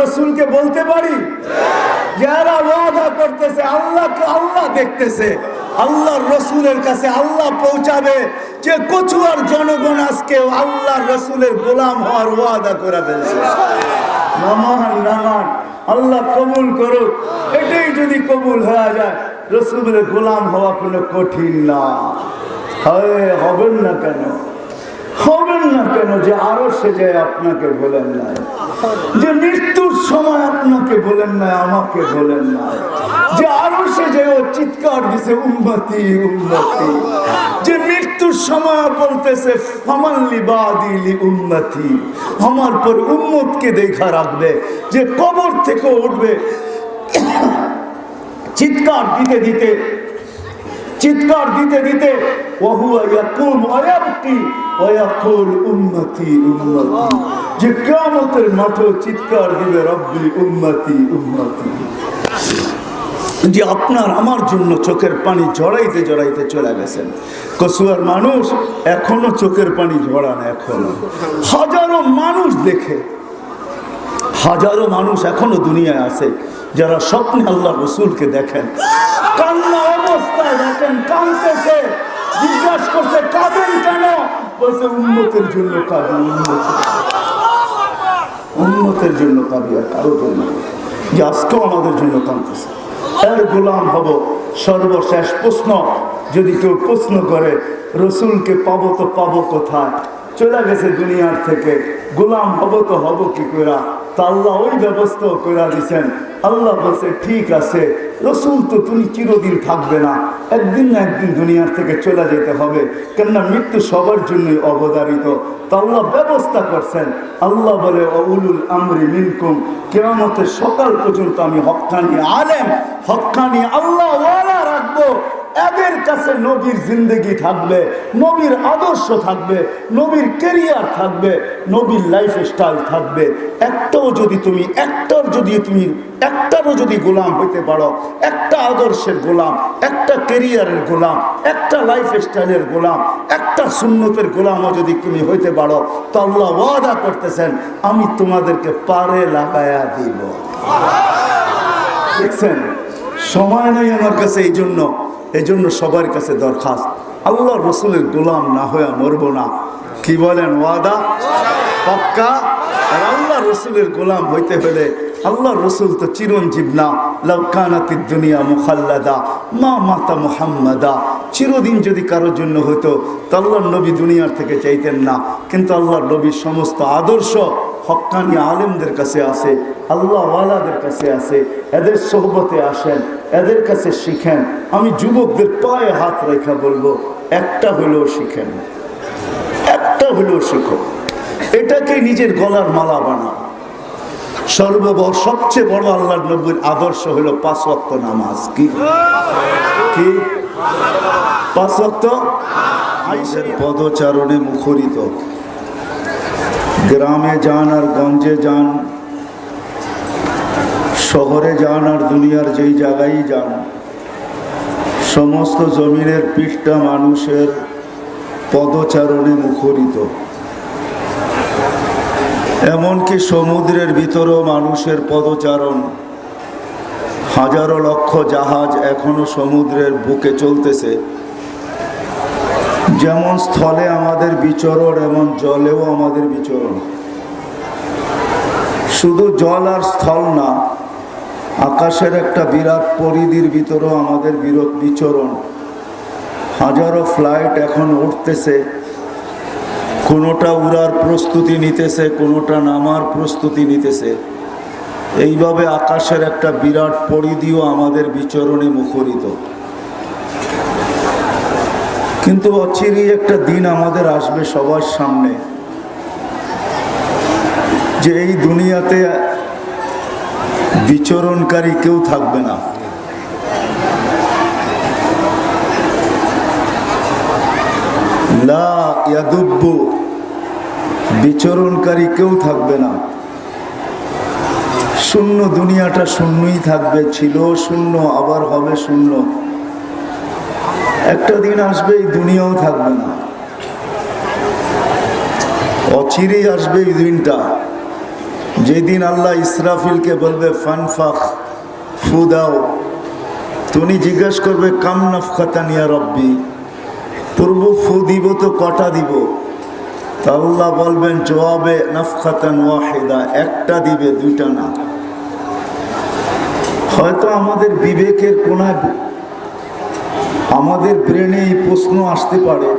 রসুলকে বলতে পারি? যারা ওয়াদা করতেছে আল্লাহকে আল্লাহ দেখতেছে, আল্লাহর রসুলের কাছে আল্লাহ পৌঁছাবে, যে কচুয়ার জনগণ আজকে আল্লাহর রসুলের গোলাম হওয়ার ওয়াদা করে ফেলছে। নামান নামান, আল্লাহ কবুল করুক। এটাই যদি কবুল হয়ে যায়, রসুলের গোলাম হওয়া কোনো কঠিন না। হবেন না কেন? হবেন না কেন? যে আরো সে যায় আপনাকে বলেন নাই, যে মৃত্যুর সময় আপনাকে বলেন নাই, আমাকে বলেন নাই, যে আরো সে যায় ও চিৎকার দিছে উম্মতি উম্মতি, যে মৃত্যুর সময় বলতেছে ফামাল্লি বাদিলি উম্মতি, আমার পর উম্মতকে দেখা রাখবে, যে কবর থেকে উঠবে চিৎকার দিতে দিতে, চিৎকার দিতে দিতে ওয়াহুয়া ইয়াকুম ওয়া ইয়াবকি ওয়া ইয়াকুল উম্মতি উম্মতি, যে কিয়ামতের মাঠে চিৎকার দিবে রব্বি উম্মতি উম্মতি। যে আপনার আমার জন্য চোখের পানি ঝরাইতে ঝরাইতে চলে গেছেন। কসুয়ার মানুষ এখনো চোখের পানি ঝরান, এখনো হাজারো মানুষ দেখে, হাজারো মানুষ এখনো দুনিয়ায় আছে যারা স্বপ্নে আল্লাহ রসুলকে দেখেন, কান্না অবস্থায় দেখেন, কাঁদতেছে, জিজ্ঞাসা করছে কাঁদেন কেন? বলছে উম্মতের জন্য কাঁদি, উম্মতের জন্য কাঁদি, আর কারো জন্য। যে আজকেও আমাদের জন্য কাঁদতেছে, এর গোলাম হব। সর্বশেষ প্রশ্ন, যদি কেউ প্রশ্ন করে রসুলকে পাবো তো পাবো কোথায়, চলে গেছে দুনিয়ার থেকে, গোলাম হব তো হব কি করে? তা আল্লাহ ওই ব্যবস্থাও করে দিচ্ছেন। আল্লাহ বলছে ঠিক আছে, রসুল তো তুমি চিরদিন থাকবে না, একদিন না একদিন দুনিয়ার থেকে চলে যেতে হবে, কেননা মৃত্যু সবার জন্যই অবধারিত। তা আল্লাহ ব্যবস্থা করছেন। আল্লাহ বলে উলুল আমরি মিনকুম, কিয়ামতের সকাল পর্যন্ত আমি হক্কানি আলেম, হক্কানি আল্লাহ ওয়ালা রাখবো। এদের কাছে নবীর জিন্দেগি থাকবে, নবীর আদর্শ থাকবে, নবীর ক্যারিয়ার থাকবে, নবীর লাইফ স্টাইল থাকবে। একটারও যদি গোলাম হইতে পারো, একটা আদর্শের গোলাম, একটা ক্যারিয়ারের গোলাম, একটা লাইফ স্টাইলের গোলাম, একটা সুন্নতের গোলামও যদি তুমি হইতে পারো, তো আল্লাহ ওয়াদা করতেছেন আমি তোমাদেরকে পারে লাগায়া দিব। দেখছেন, সময় নেই আমার কাছে, এই জন্য সবার কাছে দরখাস্ত, আল্লাহ রসুলের গোলাম না হয়ে মরবো না। কি বলেন? ওয়াদা পাক্কা? আর আল্লাহ রসুলের গোলাম হইতে হলে, আল্লাহ রসুল তো চিরঞ্জীব না, লাউ কানাতিদ দুনিয়া মুখাল্লাদা মা মাতা মুহাম্মাদা, চিরদিন যদি কারোর জন্য হতো তো আল্লাহর নবী দুনিয়ার থেকে চাইতেন না। কিন্তু আল্লাহর নবীর সমস্ত আদর্শ হক্কানি আলেমদের কাছে আছে, আল্লাহ ওয়ালাদের কাছে আছে। এদের সোহবতে আসেন, এদের কাছে শিখেন। আমি যুবকদের পায়ে হাত রেখা বলবো, একটা হলেও শিখেন, একটা হলেও শিখো, এটাকে নিজের গলার মালা বানাও। সবচেয়ে বড় আল্লাহর নবীর আদর্শ হলো 5 ওয়াক্ত নামাজ। কি কি 5 ওয়াক্ত? আয়েশার পদচারণে মুখরিত। গ্রামে যান আর গঞ্জে যান, শহরে যান আর দুনিয়ার যেই জায়গায় যান, সমস্ত জমিনের পৃষ্ঠা মানুষের পদচারণে মুখরিত। এমনকি সমুদ্রের ভিতরেও মানুষের পদচারণ। হাজারো লক্ষ জাহাজ এখনো সমুদ্রের বুকে চলতেছে। যেমন স্থলে আমাদের বিচরণ, এমন জলেও আমাদের বিচরণ। শুধু জল আর স্থল না, আকাশের একটা বিরাট পরিধির ভিতরেও আমাদের বিচরণ। হাজারো ফ্লাইট এখন উঠতেছে, কোনোটা উড়ার প্রস্তুতি নিতেছে, কোনোটা নামার প্রস্তুতি নিতেছে। এইভাবে আকাশের একটা বিরাট পরিধিও আমাদের বিচরণে মুখরিত। কিন্তু অচিরেই একটা দিন আমাদের আসবে সবার সামনে, যে এই দুনিয়াতে বিচরণকারী কেউ থাকবে না। লা ইয়াদুব্বু, বিচরণকারী কেউ থাকবে না। শূন্য, দুনিয়াটা শূন্যই থাকবে, ছিল শূন্য, আবার হবে শূন্য। একটা দিন আসবে এই দুনিয়াও থাকবে না, অচিরেই আসবে এই দিনটা, যেদিন আল্লাহ ইসরাফিলকে বলবে ফানফাখ, ফু দাও, তুমি জিজ্ঞেস করবে কাম নাফখাতান ইয়া রব্বি, পূর্ব ফু দিব তো কটা দিব? তা আল্লাহ বলবেন জবাবে নাফখাতান ওয়াহিদা, একটা দিবে, দুইটা না। হয়তো আমাদের বিবেকের কোনায়, আমাদের ব্রেনে এই প্রশ্ন আসতে পারে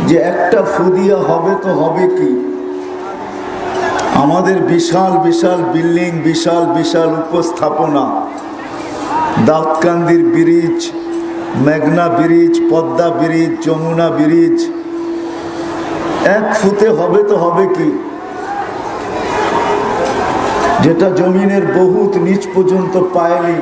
যে একটা ফু দিয়া হবে তো হবে কি? আমাদের বিশাল বিশাল বিল্ডিং, বিশাল বিশাল উপস্থাপনা, দাউদকান্দির ব্রিজ, মেঘনা bridge, Padma bridge, Jamuna bridge, এক ফুতে হবে তো হবে কি? যেটা জমিনের বহুত নিচ পর্যন্ত পায়নি।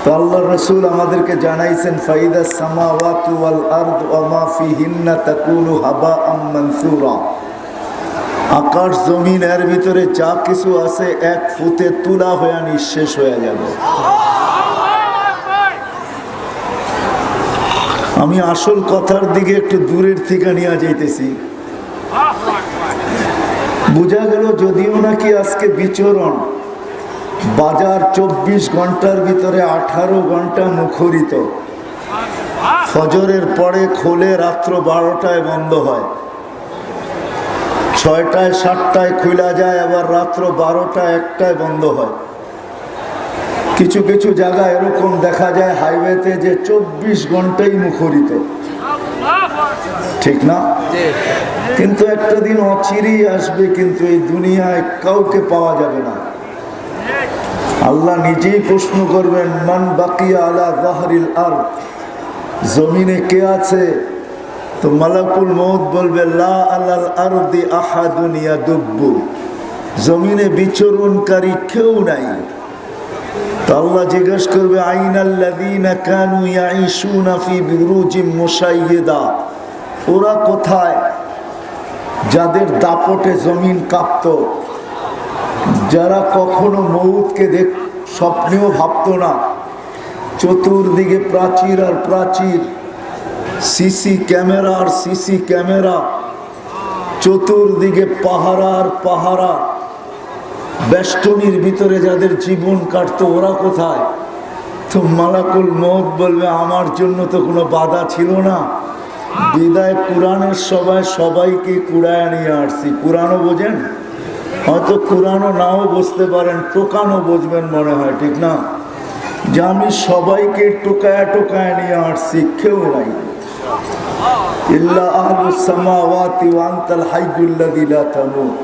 তো আল্লাহ রসুল আমাদেরকে জানাইছেন ফাইদা সামাওয়াতু ওয়াল আরদু ওয়া মা ফিহিন্না তাকুনু হাবাআম মানসুরা, আকাশ জমিন এর ভিতরে যা কিছু আছে এক ফুতে তুলা হয়ে নিঃশেষ হয়ে যাবে। আমি আসল কথার দিকে একটু দূরের থেকে নিয়ে যাইতেছি। বোঝা গেল যদিও নাকি আজকে বিচরণ, বাজার 24 ঘন্টার ভিতরে 18 ঘন্টা মুখরিত, ফজরের পরে খোলে, রাত্র 12টায় বন্ধ হয়, 6টায় 7টায় খোলা যায়, আবার রাত্র 12টায় 1টায় বন্ধ হয়। কিছু কিছু জায়গায় এরকম দেখা যায় হাইওয়েতে যে 24 ঘন্টাই মুখরিত, ঠিক না? কিন্তু একটা দিন অচিরেই আসবে, কিন্তু এই দুনিয়ায় কাউকে পাওয়া যাবে না। আল্লাহ নিজেই প্রশ্ন করবেন মান বাকিয়া আলা যাহরিল আরদ, জমিনে কে আছে? তো মালাকুল মউত বলবে লা আলাল আরদি আহাদুন ইয়াদুব্বু, জমিনে বিচরণকারী কেউ নাই। তো আল্লাহ জিজ্ঞেস করবে আইনাল্লাযীনা কানু ইয়াঈশুনা ফি বুরুজিম মুশাইয়্যিদা, ওরা কোথায় যাদের দাপটে জমিন কাঁপত, যারা কখনো মউতকে স্বপ্নেও ভাবত না। চতুর্দিকে প্রাচীর আর প্রাচীর, সিসি ক্যামেরা আর সিসি ক্যামেরা, চতুর্দিকে পাহারা আর পাহারা, বেষ্টনীর ভিতরে যাদের জীবন কাটতো ওরা কোথায়? তো মালাকুল মউত বলবে আমার জন্য তো কোনো বাধা ছিল না, বিদায় কোরআনের সবাইকে কুড়ায় নিয়ে আসছি। কোরআনও বোঝেন, হয়তো কোরআনও নাও বুঝতে পারেন, টোকানও বুঝবেন মনে হয়, ঠিক না? যে আমি সবাইকে টোকায় টোকায় নিয়ে আসছি, কেউ নাই। ইল্লা আহলুস সামাওয়াতি ওয়া আনতাল হাইয়ুল্লাযী লা তামুত,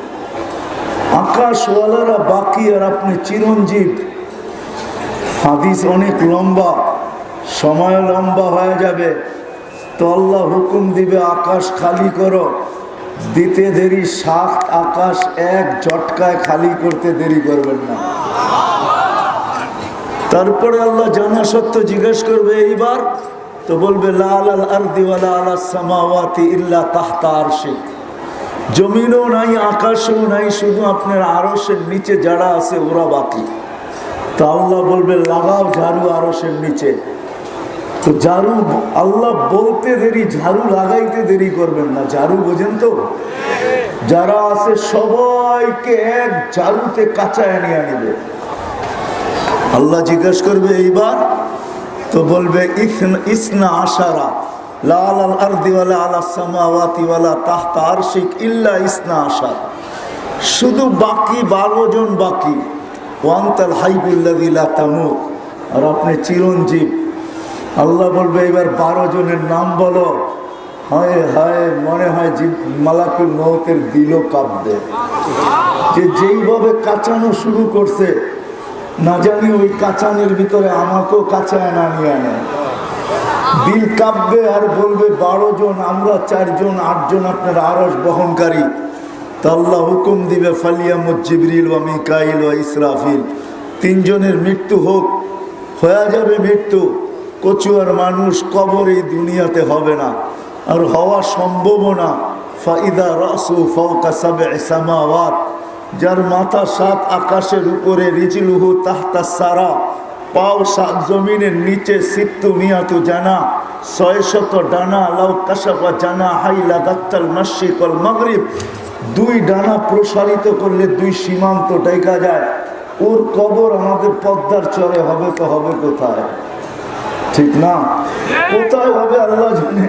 আকাশওয়ালারা বাকি আর আপনি চিরঞ্জীব। হাদিস অনেক লম্বা, সময় লম্বা হয়ে যাবে। তো আল্লাহ হুকুম দিবে আকাশ খালি করো, দিতে দেরি, 7 আকাশ এক ঝটকায় খালি করতে দেরি করবেন না। তারপরে আল্লাহ জানা সত্য জিজ্ঞেস করবে এইবার, তো বলবে লা আলাল আরদি ওয়া লা আলাস সামাওয়াতি ইল্লা তাহতা আরশিক, জমিনও নাই আকাশও নাই, শুধু আপনার আরশের নিচে যারা আছে ওরা বাকি। তো আল্লাহ বলবে লাগাও ঝাড়ু আরশের নিচে। তো ঝাড়ু আল্লাহ বলতে দেরি, ঝাড়ু লাগাইতে দেরি করবেন না। ঝাড়ু বোঝেন তো? যারা আছে সবাইকে এক ঝাড়ুতে কাঁচায় নিয়ে আনবে। আল্লাহ জিজ্ঞেস করবে এইবার, তো বলবে ইসনা আশারা লা আলাল আরদি ওয়া লা আলাস সামাওয়াতি ওয়া লা তাহতা আরশিক ইল্লা ইসনা আশার, শুধু বাকি 12 জন বাকি। ওয়া আনতাল হাইয়ুল্লাযী লা তামুত, আর আপনি চিরঞ্জীব। আল্লাহ বলবে এবার 12 জনের নাম বলো। হায় হায়, মনে হয় মালাকুল মউতের দিলও কাঁপবে, যে যেইভাবে কাঁচানো শুরু করছে, না জানি ওই কাঁচানের ভিতরে আমাকেও কাঁচায় না নিয়ে আনে। দিল কাঁপবে আর বলবে 12 জন, আমরা 4 জন, 8 জন আপনার আরশ বহনকারী। তো আল্লাহ হুকুম দিবে ফালিয়ামুত জিবরিল ওয়া মিকাইল ওয়া ইসরাফিল, 3 জনের মৃত্যু হোক, হয়ে যাবে মৃত্যু। কচুয়ার মানুষ কবর এই দুনিয়াতে হবে না, আর হওয়া সম্ভব না। ফাইদা রাসু ফাওকা সাব'i সামাওয়াত, যার মাথা 7 আকাশের উপরে, রিজলুহু তাহতা সারা, পাও 7 জমিনের নিচে, সিত্তু মিয়াতু জানা, 600 ডানা, লাউ কাশাফা জানা হাইলা দাত্তাল মাশরিক ওয়াল মাগরিব, দুই ডানা প্রসারিত করলে দুই সীমান্ত টেকা যায়। ওর কবর আমাদের পদ্মার চরে হবে তো হবে কোথায়? ঠিক না? কোথায় হবে আল্লাহ জানে।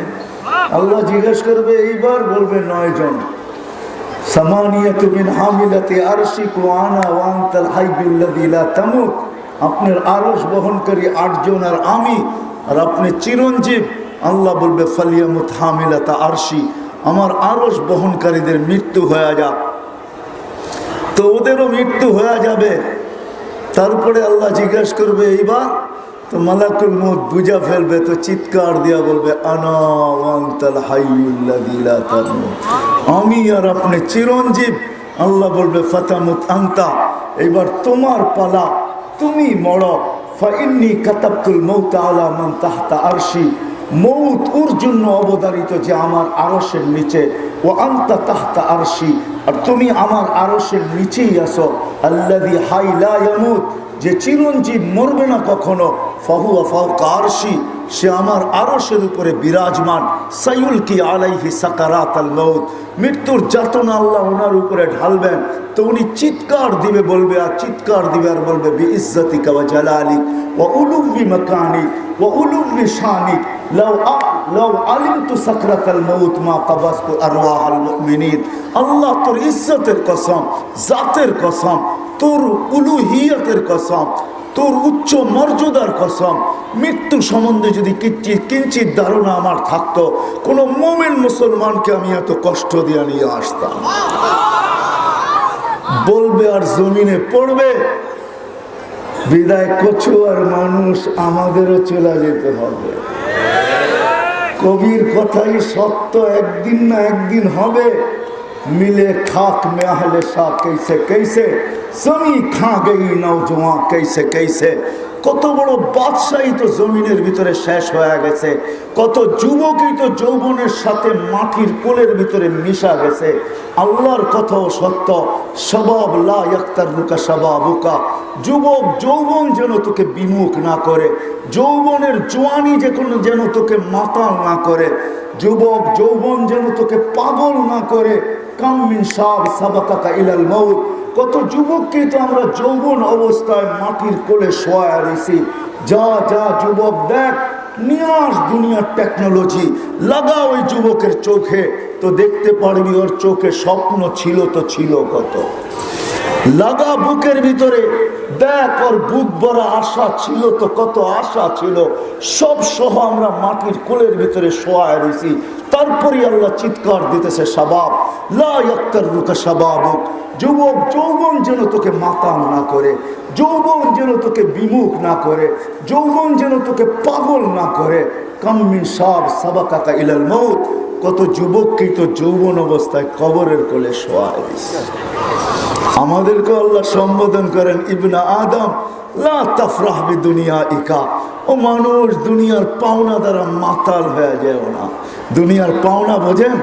আল্লাহ জিজ্ঞেস করবে, এইবার বলবে 9 জন। সামানিয়াতু মিন হামিলাতি আরশিক ওয়া আনা ওয়া আনতাল হাইয়ুল্লাযী লা তামুত। আপনার আরশ বহনকারী 8 জন আর আমি, আর আপনি চিরঞ্জীব। আল্লাহ বলবে ফালিয়ামুত হামিলাতা আরশি, আমার আরশ বহনকারীদের মৃত্যু হয়ে যাক। তো ওদেরও মৃত্যু হয়ে যাবে। তারপরে আল্লাহ জিজ্ঞেস করবে, এইবার তো মালাকুল মউত বুঝা ফেলবে, তো চিৎকার দিয়া বলবে আনা ওয়া আনতাল হাইয়ুল্লাযী লা তামুত, আমি আর আপনি চিরঞ্জীব। আল্লাহ বলবে ফাতামুত আনতা, এইবার তোমার পালা, তুমি মরো। ফাইন্নী কাতাবতুল মাউতা আলা মান তাহতা আরশি, মউত ওর জন্য অবধারিত যে আমার আরশের নিচে। ও আনতা তাহতা আরশি, আর তুমি আমার আরশের নিচেই আসো। আল্লাযী হাই লা ইয়ামুত, যে চিরঞ্জীব মরবে না কখনো। ফাহুয়া ফাওকা আরশি, সে আমার আরশের উপরে বিরাজমান। সাইউলকি আলাইহি সাকারাতাল মাউত, মৃত্যুর যাতনা আল্লাহ ওনার উপরে ঢালবেন। তো উনি চিৎকার দিবে, বলবে আর চিৎকার দিবে আর বলবে বিইজ্জাতিকা ওয়া জালালিক ওয়া উলুবি মাকানিক ওয়া উলুবি শানিক লাউ আলিমতু সাকরাতাল মাউত মা কাবাসতু আরওয়াহাল মুমিনিন। আল্লাহ তোর ইজ্জতের কসম, জাতের কসম, তোর উলুহিয়তের কসম, তোর উচ্চ মর্যাদার কসম, মৃত্যু সম্বন্ধে যদি কিঞ্চিত ধারণা আমার থাকতো, কোনো মুমিন মুসলমানকে আমি এত কষ্ট দিয়ে নিয়ে আসতাম। বলবে আর জমিনে পড়বে, বিদায় কচু আর মানুষ আমাদেরও চলে যেতে হবে। কবির কথাই সত্য, একদিন না একদিন হবে। मिले खाक में अहले शाह कैसे कैसे, जमी खा गई नौजवां कैसे कैसे। কত বড় বাদশাহী তো জমিনের ভিতরে শেষ হয়ে গেছে। কত যুবকই তো যৌবনের সাথে মাটির কোলের ভিতরে মিশা গেছে। আল্লাহর কথাও সত্য, শাবাব লা ইয়াক্তারুকা শাবাবুকা, যুবক যৌবন যেন তোকে বিমুখ না করে, যৌবনের জোয়ানি যেন তোকে মাতাল না করে, যুবক যৌবন যেন তোকে পাগল না করে। কাম মিন শাব সাবাকাকা ইলাল মাউত, কত যুবককে তো আমরা যৌবন অবস্থায় মাটির কোলে শোয়া রয়েছি। যা যা যুবক দেখ, নিয়ে আস দুনিয়ার টেকনোলজি, লাগা ওই যুবকের চোখে, তো দেখতে পারবি ওর চোখে স্বপ্ন ছিল তো ছিল কত। লাগা বুকের ভিতরে, দেখ ওর বুক ভরা আশা ছিল তো কত আশা ছিল। সব সহ আমরা মাটির কোলের ভিতরে শোয়া রয়েছি। তারপরে আল্লাহ চিৎকার দিতেছে শাবাব লা ইয়াক্তারুকা শাবাবুক, যুবক যৌবন যেন তোকে মাতাল না করে, যৌবন যেন তোকে বিমুখ না করে, যৌবন যেন তোকে পাগল না করে। কাম মিন শাব সাবাকাকা ইলাল মাউত, কত যুবককেই তো যৌবন অবস্থায় কবরের কোলে শোয়া দিয়েছে। আমাদেরকে আল্লাহ সম্বোধন করেন ইবনা আদম লা তাফরাহ বিদুনিয়া ইকা, ও মানুষ দুনিয়ার পাওনা দ্বারা মাতাল হয়ে যায় না। দুনিয়ার পাওনা বোঝেন?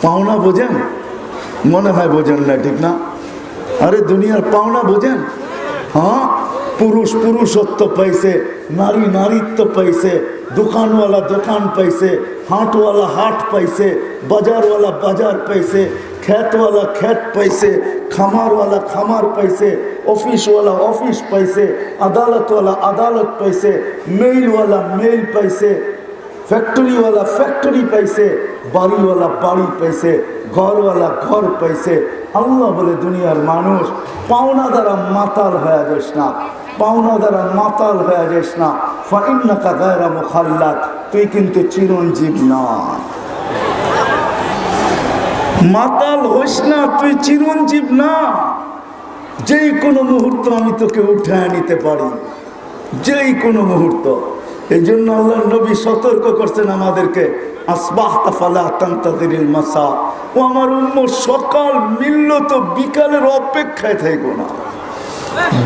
পাওনা বোঝেন? মনে হয় বোঝেন না, ঠিক না? আরে দুনিয়ার পাওনা বোঝেন? হ্যাঁ, পুরুষ পুরুষত্ব পাইছে, নারী নারীত্ব পাইছে, দোকানওয়ালা দোকান পাইছে, হাটওয়ালা হাট পাইছে, বাজারওয়ালা বাজার পাইছে, খেতওয়ালা খেত পাইছে, খামারওয়ালা খামার পাইছে, অফিসওয়ালা অফিস পাইছে, আদালতওয়ালা আদালত পাইছে, মেইলওয়ালা মেইল পাইছে, ফ্যাক্টরিওয়ালা ফ্যাক্টরি পাইছে, বাড়িওয়ালা বাড়ি পাইছে, ঘরওয়ালা ঘর পাইছে। আল্লাহ বলে দুনিয়ার মানুষ পাওনা দ্বারা মাতাল হয়ে যাস না, পাওনা দ্বারা মাতাল হয়ে যাস না। ফাইন্নাকা গায়রা মুখাল্লাদ, তুই কিন্তু চিরঞ্জীব না। মাতাল হোস না, তুই চিরঞ্জীব না। যেই কোনো মুহূর্ত আমি তোকে উঠায় নিতে পারি, যেই কোনো মুহূর্ত। এই জন্য আল্লাহ নবী সতর্ক করছেন আমাদেরকে, আসবাহতা ফালা তানতাযিরিল মাসা, ও আমার উম্মত সকাল মিলল তো বিকালের অপেক্ষায় থাকো না,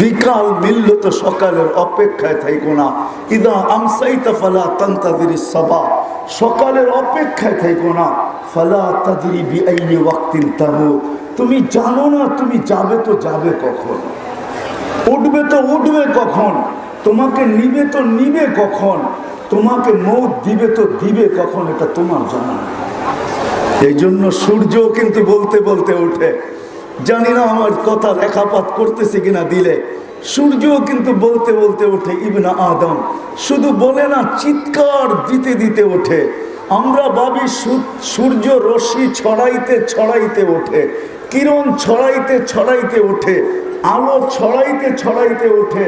বিকাল মিলল তো সকালের অপেক্ষায় থাকো না। ইদা আমসাইতা ফালা তানতাযিরিস সাবা, সকালের অপেক্ষায় থাকো না। ফালা তাদরি বিআইয়ি ওয়াক্তিন তামুত, তুমি জানো না তুমি যাবে তো যাবে কখন, উঠবে তো উঠবে কখন, তোমাকে নিবে তো নিবে কখন, তোমাকে মৌত দিবে তো দিবে কখন, এটা তোমার জানা। এই জন্য সূর্য কিন্তু বলতে বলতে ওঠে। জানি না আমার কথা রেখাপাত করতেছে কিনা দিলে, সূর্য কিন্তু বলতে বলতে ওঠে। ইবনে আদম শুধু বলে না, চিৎকার দিতে দিতে ওঠে। আমরা ভাবি সূর্য রশ্মি ছড়াইতে ছড়াইতে ওঠে, কিরণ ছড়াইতে ছড়াইতে ওঠে, আলো ছড়াইতে ছড়াইতে ওঠে।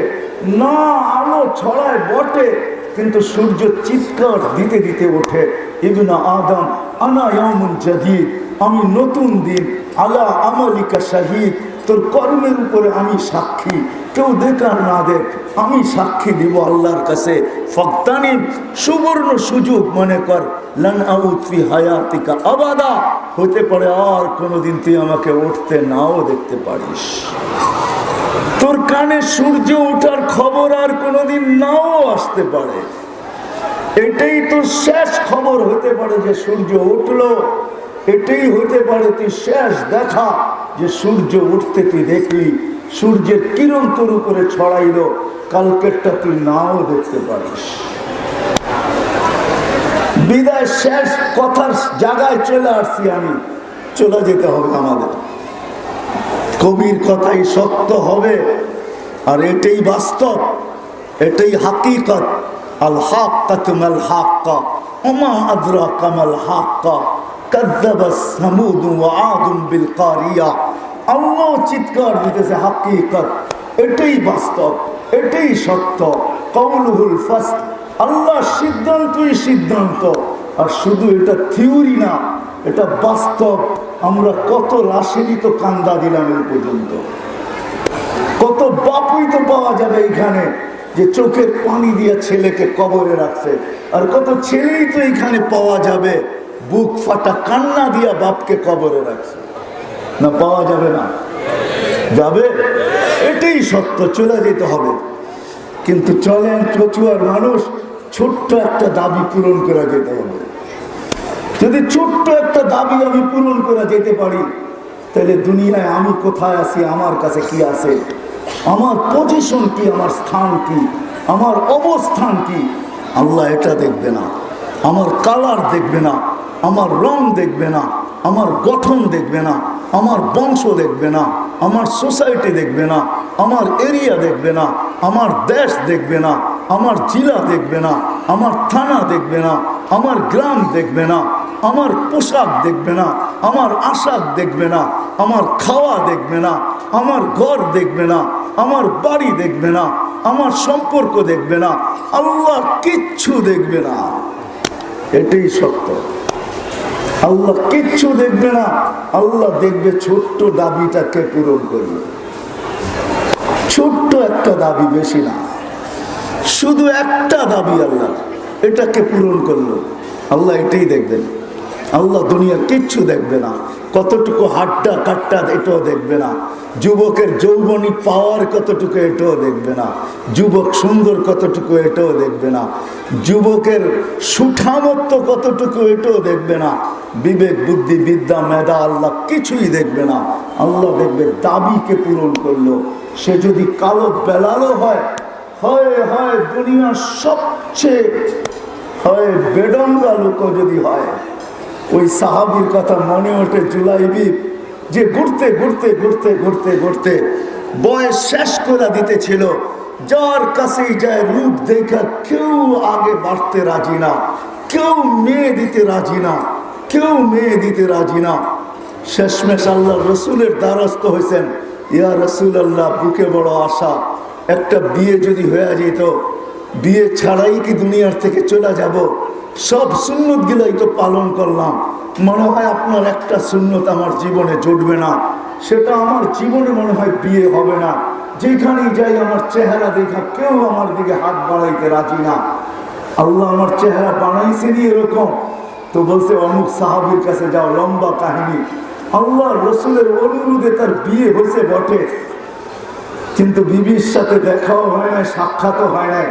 না, আলো ছড়ায় বটে, কিন্তু সূর্য চিৎকার দিতে দিতে ওঠে। ইবনে আদম আনা ইয়াউমুন জাদীদ, আমি নতুন দিন, আলা আমালিকা শাহিদ, তোর কর্মের উপরে আমি সাক্ষী, কেউ দেখার না দেখ, আমি সাক্ষী দিব আল্লাহর কাছে। ফাগতানিম, সুবর্ণ সুযোগ মনে কর। লান আউদ ফি হায়াতিকা আবাদা, হতে পারে আর কোনোদিন তুই আমাকে উঠতে নাও দেখতে পারিস। তোর কানে সূর্য ওঠার খবর আর কোনোদিন নাও আসতে পারে। এটাই তো শেষ খবর হতে পারে যে সূর্য উঠলো। এটাই হতে পারে তুই শেষ দেখা, যে সূর্য উঠতে তুই দেখলি, সূর্যের কিরণ তোর উপরে ছড়াইলো, কালকেরটা তুই নাও দেখতে পারিস। বিদায় শেষ কথার জায়গায় চলে আসছি আমি, চলে যেতে হবে আমাদের। কবির কথাই সত্য হবে, আর এটাই বাস্তব, এটাই হাকিকত। আল হাক্কাতু মাল হাক্কা ওমা আদরাকা মাল হাক্কা কাযযাবাস সামুদ ওয়া আদুম বিল কারিয়া। আল্লাহ চিৎকার দিতেছে, হাকিকত, এটাই বাস্তব, এটাই সত্য। কওলুহুল ফাসল, আল্লাহ সিদ্ধান্তই সিদ্ধান্ত। আর শুধু এটা থিওরি না, এটা বাস্তব। আমরা কত লাশেরই তো কান্দা দিলাম এই পর্যন্ত, কত বাপুই তো পাওয়া যাবে এখানে যে চোখের পানি দিয়ে ছেলেকে কবরে রাখছে, আর কত ছেলেই তো এখানে পাওয়া যাবে বুক ফাটা কান্না দিয়া বাপকে কবরে রাখছে। না, পাওয়া যাবে না? যাবে, এটাই সত্য, চলে যেতে হবে। কিন্তু চলেন চচুয়ার মানুষ, ছোট্ট একটা দাবি পূরণ করা যেতে হবে। যদি ছোট্ট একটা দাবি আমি পূরণ করা যেতে পারি, তাহলে দুনিয়ায় আমি কোথায় আছি, আমার কাছে কি আছে, আমার পজিশন কি, আমার স্থান কি, আমার অবস্থান কি, আল্লাহ এটা দেখবে না। আমার কালার দেখবে না, আমার রং দেখবে না, আমার গঠন দেখবে না, আমার বংশ দেখবে না, আমার সোসাইটি দেখবে না, আমার এরিয়া দেখবে না, আমার দেশ দেখবে না, আমার জেলা দেখবে না, আমার থানা দেখবে না, আমার গ্রাম দেখবে না, আমার পোশাক দেখবে না, আমার আশাক দেখবে না, আমার খাওয়া দেখবে না, আমার ঘর দেখবে না, আমার বাড়ি দেখবে না, আমার সম্পর্ক দেখবে না, আল্লাহ কিচ্ছু দেখবে না। এটাই সত্য। আল্লাহ কিচ্ছু দেখবে না, আল্লাহ দেখবে ছোট্ট দাবিটাকে পূরণ করবে। ছোট্ট একটা দাবি, বেশি না, শুধু একটা দাবি আল্লাহ, এটাকে পূরণ করলো, আল্লাহ এটাই দেখবেন। আল্লাহ দুনিয়ার কিচ্ছু দেখবে না। কতটুকু হাড্ডা কাট্টা এটাও দেখবে না। যুবকের যৌবনী পাওয়ার কতটুকু এটাও দেখবে না। যুবক সুন্দর কতটুকু এটাও দেখবে না। যুবকের সুঠামত্ব কতটুকু এটাও দেখবে না। বিবেক, বুদ্ধি, বিদ্যা, মেধা আল্লাহ কিছুই দেখবে না। আল্লাহ দেখবে দাবিকে পূরণ করলো। সে যদি কালো বেলালও হয়, হয় দুনিয়ার সবচেয়ে হয় বেডঙ্গা লোক যদি হয়। ওই সাহাবীর কথা মনে ওঠে, জুলাইবি, যে ঘুরতে ঘুরতে ঘুরতে ঘুরতে ঘুরতে বয়স শেষ করে দিতেছিল। যার কাছেই যায় রূপ দেখা কেউ আগে বাড়তে রাজি না, কেউ মেয়ে দিতে রাজি না, কেউ মেয়ে দিতে রাজি না। শেষমেশ আল্লাহ রসুলের দ্বারস্থ হয়েছেন। ইয়া রসুল আল্লাহ, বুকে বড় আশা, একটা বিয়ে যদি হয়ে যেত, বিয়ে ছাড়াই কি দুনিয়ার থেকে চলে যাব? সব সুন্নত গুলাই তো পালন করলাম, মনে হয় আপনার একটা সুন্নত আমার জীবনে জুটবে না। সেটা আমার জীবনে মনে হয় বিয়ে হবে না। যেখানেই যাই আমার চেহারা দেখা কেউ আমার দিকে হাত বাড়াইতে রাজি না। আল্লাহ আমার চেহারা বানাইছেনি এরকম। তো বলছে অমুক সাহাবীর কাছে যাও, লম্বা কাহিনী। আল্লাহ রসুলের অনুরোধে তার বিয়ে হয়েছে বটে, কিন্তু বিবির সাথে দেখাও হয় নাই, সাক্ষাৎও হয় নাই।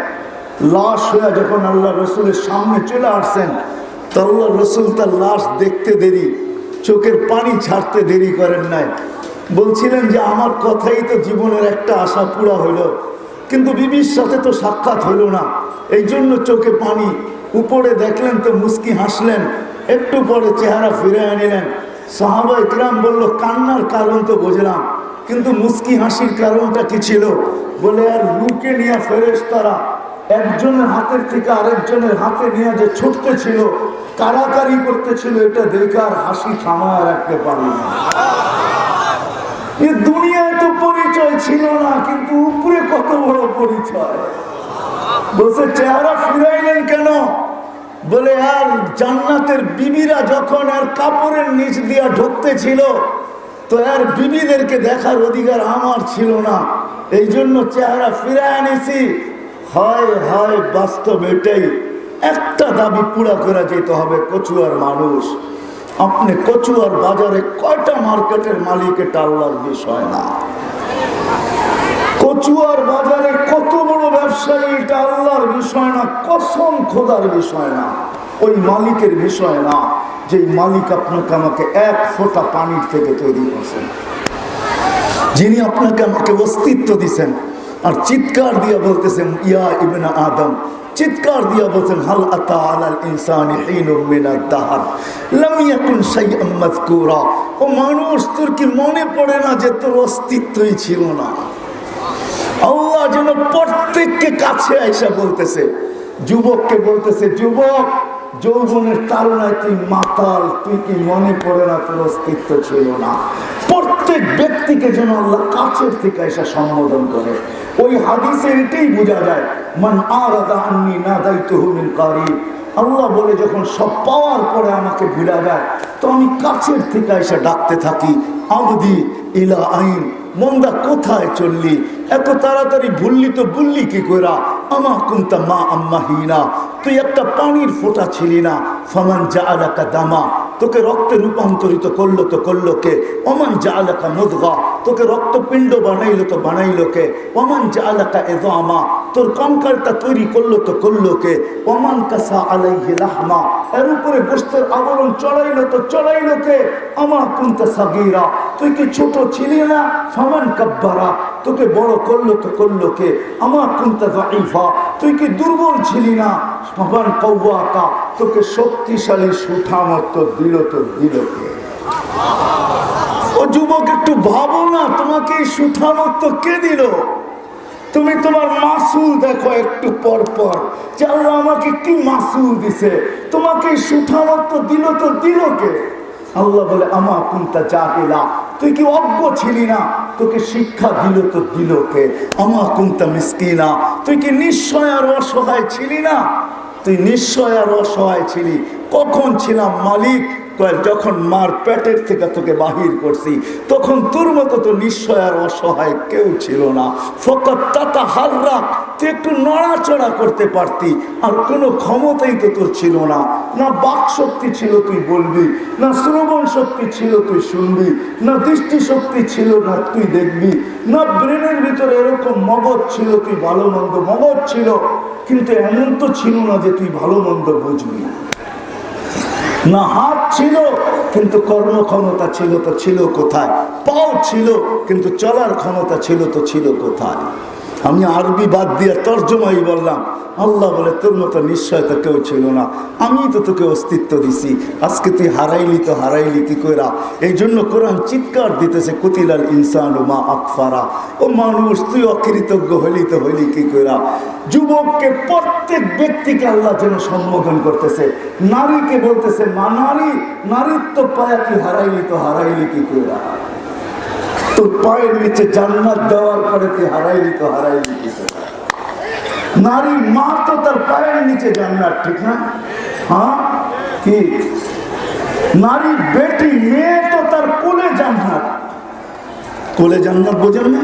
লাশ হয়ে যখন আল্লাহ রসুলের সামনে চলে আসছেন, তো আল্লাহ রসুল তার লাশ দেখতে দেরি, চোখের পানি ছাড়তে দেরি করেন নাই। বলছিলেন যে আমার কথাই তো জীবনের একটা আশা পুরা হইল, কিন্তু বিবির সাথে তো সাক্ষাৎ হইল না, এই জন্য চোখে পানি। উপরে দেখলেন তো মুস্কি হাসলেন, একটু পরে চেহারা ফিরে আনিলেন। সাহাবা ইকরাম বলল, কান্নার কারণ তো বুঝলাম, কিন্তু মুস্কি হাসির কারণটা কি ছিল? বলে, আর রুকে নিয়ে ফেরেশতারা একজনের হাতের থেকে আরেকজনের হাতে নিয়ে যে ছুটতে ছিল, কারাকারি করতেছিল, এটা দেখে আর হাসি থামায় রাখতে পারি না। এই দুনিয়ায় তো পরিচয় ছিল না, কিন্তু উপরে কত বড় পরিচয়। বলছে, চেহারা ফিরাইলেন কেন? বলে, আর জান্নাতের বিবিরা যখন আর কাপড়ের নিচ দিয়া ঢুকতে ছিল, তো আর বিবিদেরকে দেখার অধিকার আমার ছিল না, এই জন্য চেহারা ফিরে আনেছি। হয় হয় বাস্তব এটাই, একটা দাবি পুরা করা যেতে হবে। কচুয়ার মানুষ, আপনি কচুয়ার বাজারে কয়টা মার্কেটের মালিক, এটা আল্লাহর বিষয় না। কচুয়ার বাজারে কত বড় ব্যবসায়ী, এটা আল্লাহর বিষয় না, কসম খোদার বিষয় না, ওই মালিকের বিষয় না, যে মালিক আপনাকে আমাকে এক ফোঁটা পানির থেকে তৈরি করছেন, যিনি আপনাকে আমাকে অস্তিত্ব দিছেন। আর চিৎকার দিয়ে বলতেছেন, ইয়া ইবনে আদম, চিৎকার দিয়ে বলছেন, হাল আতা আলাল ইনসানি হিনুম মিনাদ দাহর লাম ইয়াকুন শাইআন মাযকুরা। ও মানুষ, তোর কি মনে পড়ে না যে তোর অস্তিত্বই ছিল না? আল্লাহ যেন প্রত্যেককে কাছে আইসা বলতেছে, যুবককে বলতেছে, যুবক, যৌবনের তারুণায় তুই মাতাল, তুই কি মনে পড়ে না তোর অস্তিত্ব ছিল না? প্রত্যেক ব্যক্তিকে যেন আল্লাহ কাছের থেকে এসে সম্বোধন করে। ওই হাদিসে এটাই বোঝা যায়, মান আরাদা আন্নি নাদাইতুহু মিন কারিব। আল্লাহ বলে, যখন সব পাওয়ার পরে আমাকে ভুলা যায়, তো আমি কাছের থেকে এসে ডাকতে থাকি, আবদি ইলা আইন, মন্দা কোথায় চললি? এত তাড়াতাড়ি ভুললি তো বললি কি কইরা? আমা কুনতা মা আম্মাহিনা, তুই একটা পানির ফোঁটা ছিলি না। ফামান জাআলাকা দামা, তোকে রক্তে রূপান্তরিত করলো তো করলো কে? ওমান জাআলাকা মুদগা, তোকে রক্তপিণ্ড বানাইলো তো বানাইলো কে? ওমান জাআলাকা ইযামা, তোর কঙ্কালটা তৈরি করলো তো করলো কে? ওমান কাসা আলাইহি লাহমা, এর উপরে গোশতের আবরণ চড়াইলো তো চড়াইলো কে? আমা কুনতা সাগীরা, তুই কি ছোট ছিলি না? ফামান কাব্বারা, তোকে বড় করলো তো করলো কে? আমা কুনতা যায়ীফা, তুই কি দুর্বল ছিলি না? ফামান কাওয়াকা, তোকে শক্তিশালী সুঠামত দিল তো দিল কে? ও যুবক, একটু ভাবো না, তোমাকে এই সুঠামত কে দিল? তুমি তোমার মাসুল দেখো একটু পর পর, যে আল্লাহ আমাকে কি মাসুল দিছে, তোমাকে এই সুঠামত দিল তো দিল কে? আল্লাহ বলে, আমা কুনতা জাহিলা, তুই কি অজ্ঞ ছিলি না? তোকে শিক্ষা দিল তো দিল কে? আমা কুনতা মিসকিনা, তুই কি নিশ্চয় আর অসহায় ছিলি না? তুই নিশ্চয় আর অসহায় ছিলি। কখন ছিলাম মালিক? যখন মার পেটের থেকে তোকে বাহির করছি, তখন তোর মতো তো নিশ্চয় আর অসহায় কেউ ছিল না। ফকত তাতা হাররা, তুই একটু নড়াচড়া করতে পারতি, আর কোনো ক্ষমতাই তো তোর ছিল না। না বাক শক্তি ছিল তুই বলবি, না শ্রবণ শক্তি ছিল তুই শুনবি, না দৃষ্টি শক্তি ছিল না তুই দেখবি, না ব্রেনের ভিতরে এরকম মগজ ছিল তুই ভালো মন্দ, মগজ ছিল কিন্তু এমন তো ছিল না যে তুই ভালো মন্দ বুঝবি। না হাত ছিল কিন্তু কর্মক্ষমতা ছিল তো ছিল কোথায়? পাও ছিল কিন্তু চলার ক্ষমতা ছিল তো ছিল কোথায়? আমি আরবি বাদ দিয়ে তর্জমাই বললাম। আল্লাহ বলে, তোর মতো নিশ্চয়তা কেউ ছিল না, আমি তো তোকে অস্তিত্ব দিছি, আজকে তুই হারাইলি তো হারাইলি কি কইরা? এই জন্য কোরআন চিৎকার দিতেছে, কুতিলাল ইনসানু মা আকফারা, ও মানুষ, তুই অকৃতজ্ঞ হইলি তো হইলি কি কইরা? যুবককে, প্রত্যেক ব্যক্তিকে আল্লাহ যেন সম্বোধন করতেছে। নারীকে বলতেছে, মা নারী, নারীত্ব পায়া তুই হারাইলি তো হারাইলি কি কইরা? তোর পায়ের নিচে জান্নাত দেওয়ার পরে তুই হারাইলি তো হারাইলি কি কইরা? নারী মা তো তার পায়ের নিচে জান্নাত, ঠিক না? হ্যাঁ, কি নারী বেটি মেয়ে তো তার কোলে জান্নাত। কোলে জান্নাত বোঝেন না?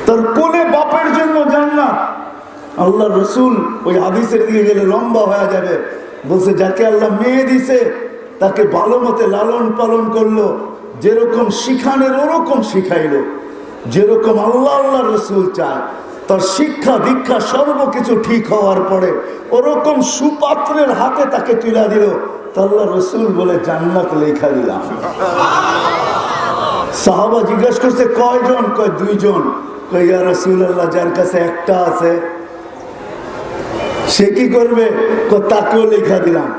তার কোলে বাপের জন্য জান্নাত। আল্লাহ রসুল ওই হাদিসের দিকে গেলে লম্বা হয়ে যাবে, বলছে, যাকে আল্লাহ মেয়ে দিছে তাকে ভালো মতে লালন পালন করলো, যেরকম শিখানের ওরকম শিখাইলো, যেরকম আল্লাহ আল্লাহ রসুল চায়, তার শিক্ষা দীক্ষা সর্বকিছু ঠিক হওয়ার পরে ওরকম সুপাত্রের হাতে তাকে তুলে দিল, তা আল্লাহ রসুল বলে, জান্নাত লেখা দিলাম। সাহাবা জিজ্ঞাসা করছে, কয়জন? কয়, 2 জন। কয়, ইয়া রাসূলুল্লাহ, যার কাছে একটা আছে সে কি করবে? তাকেও লেখা দিলাম।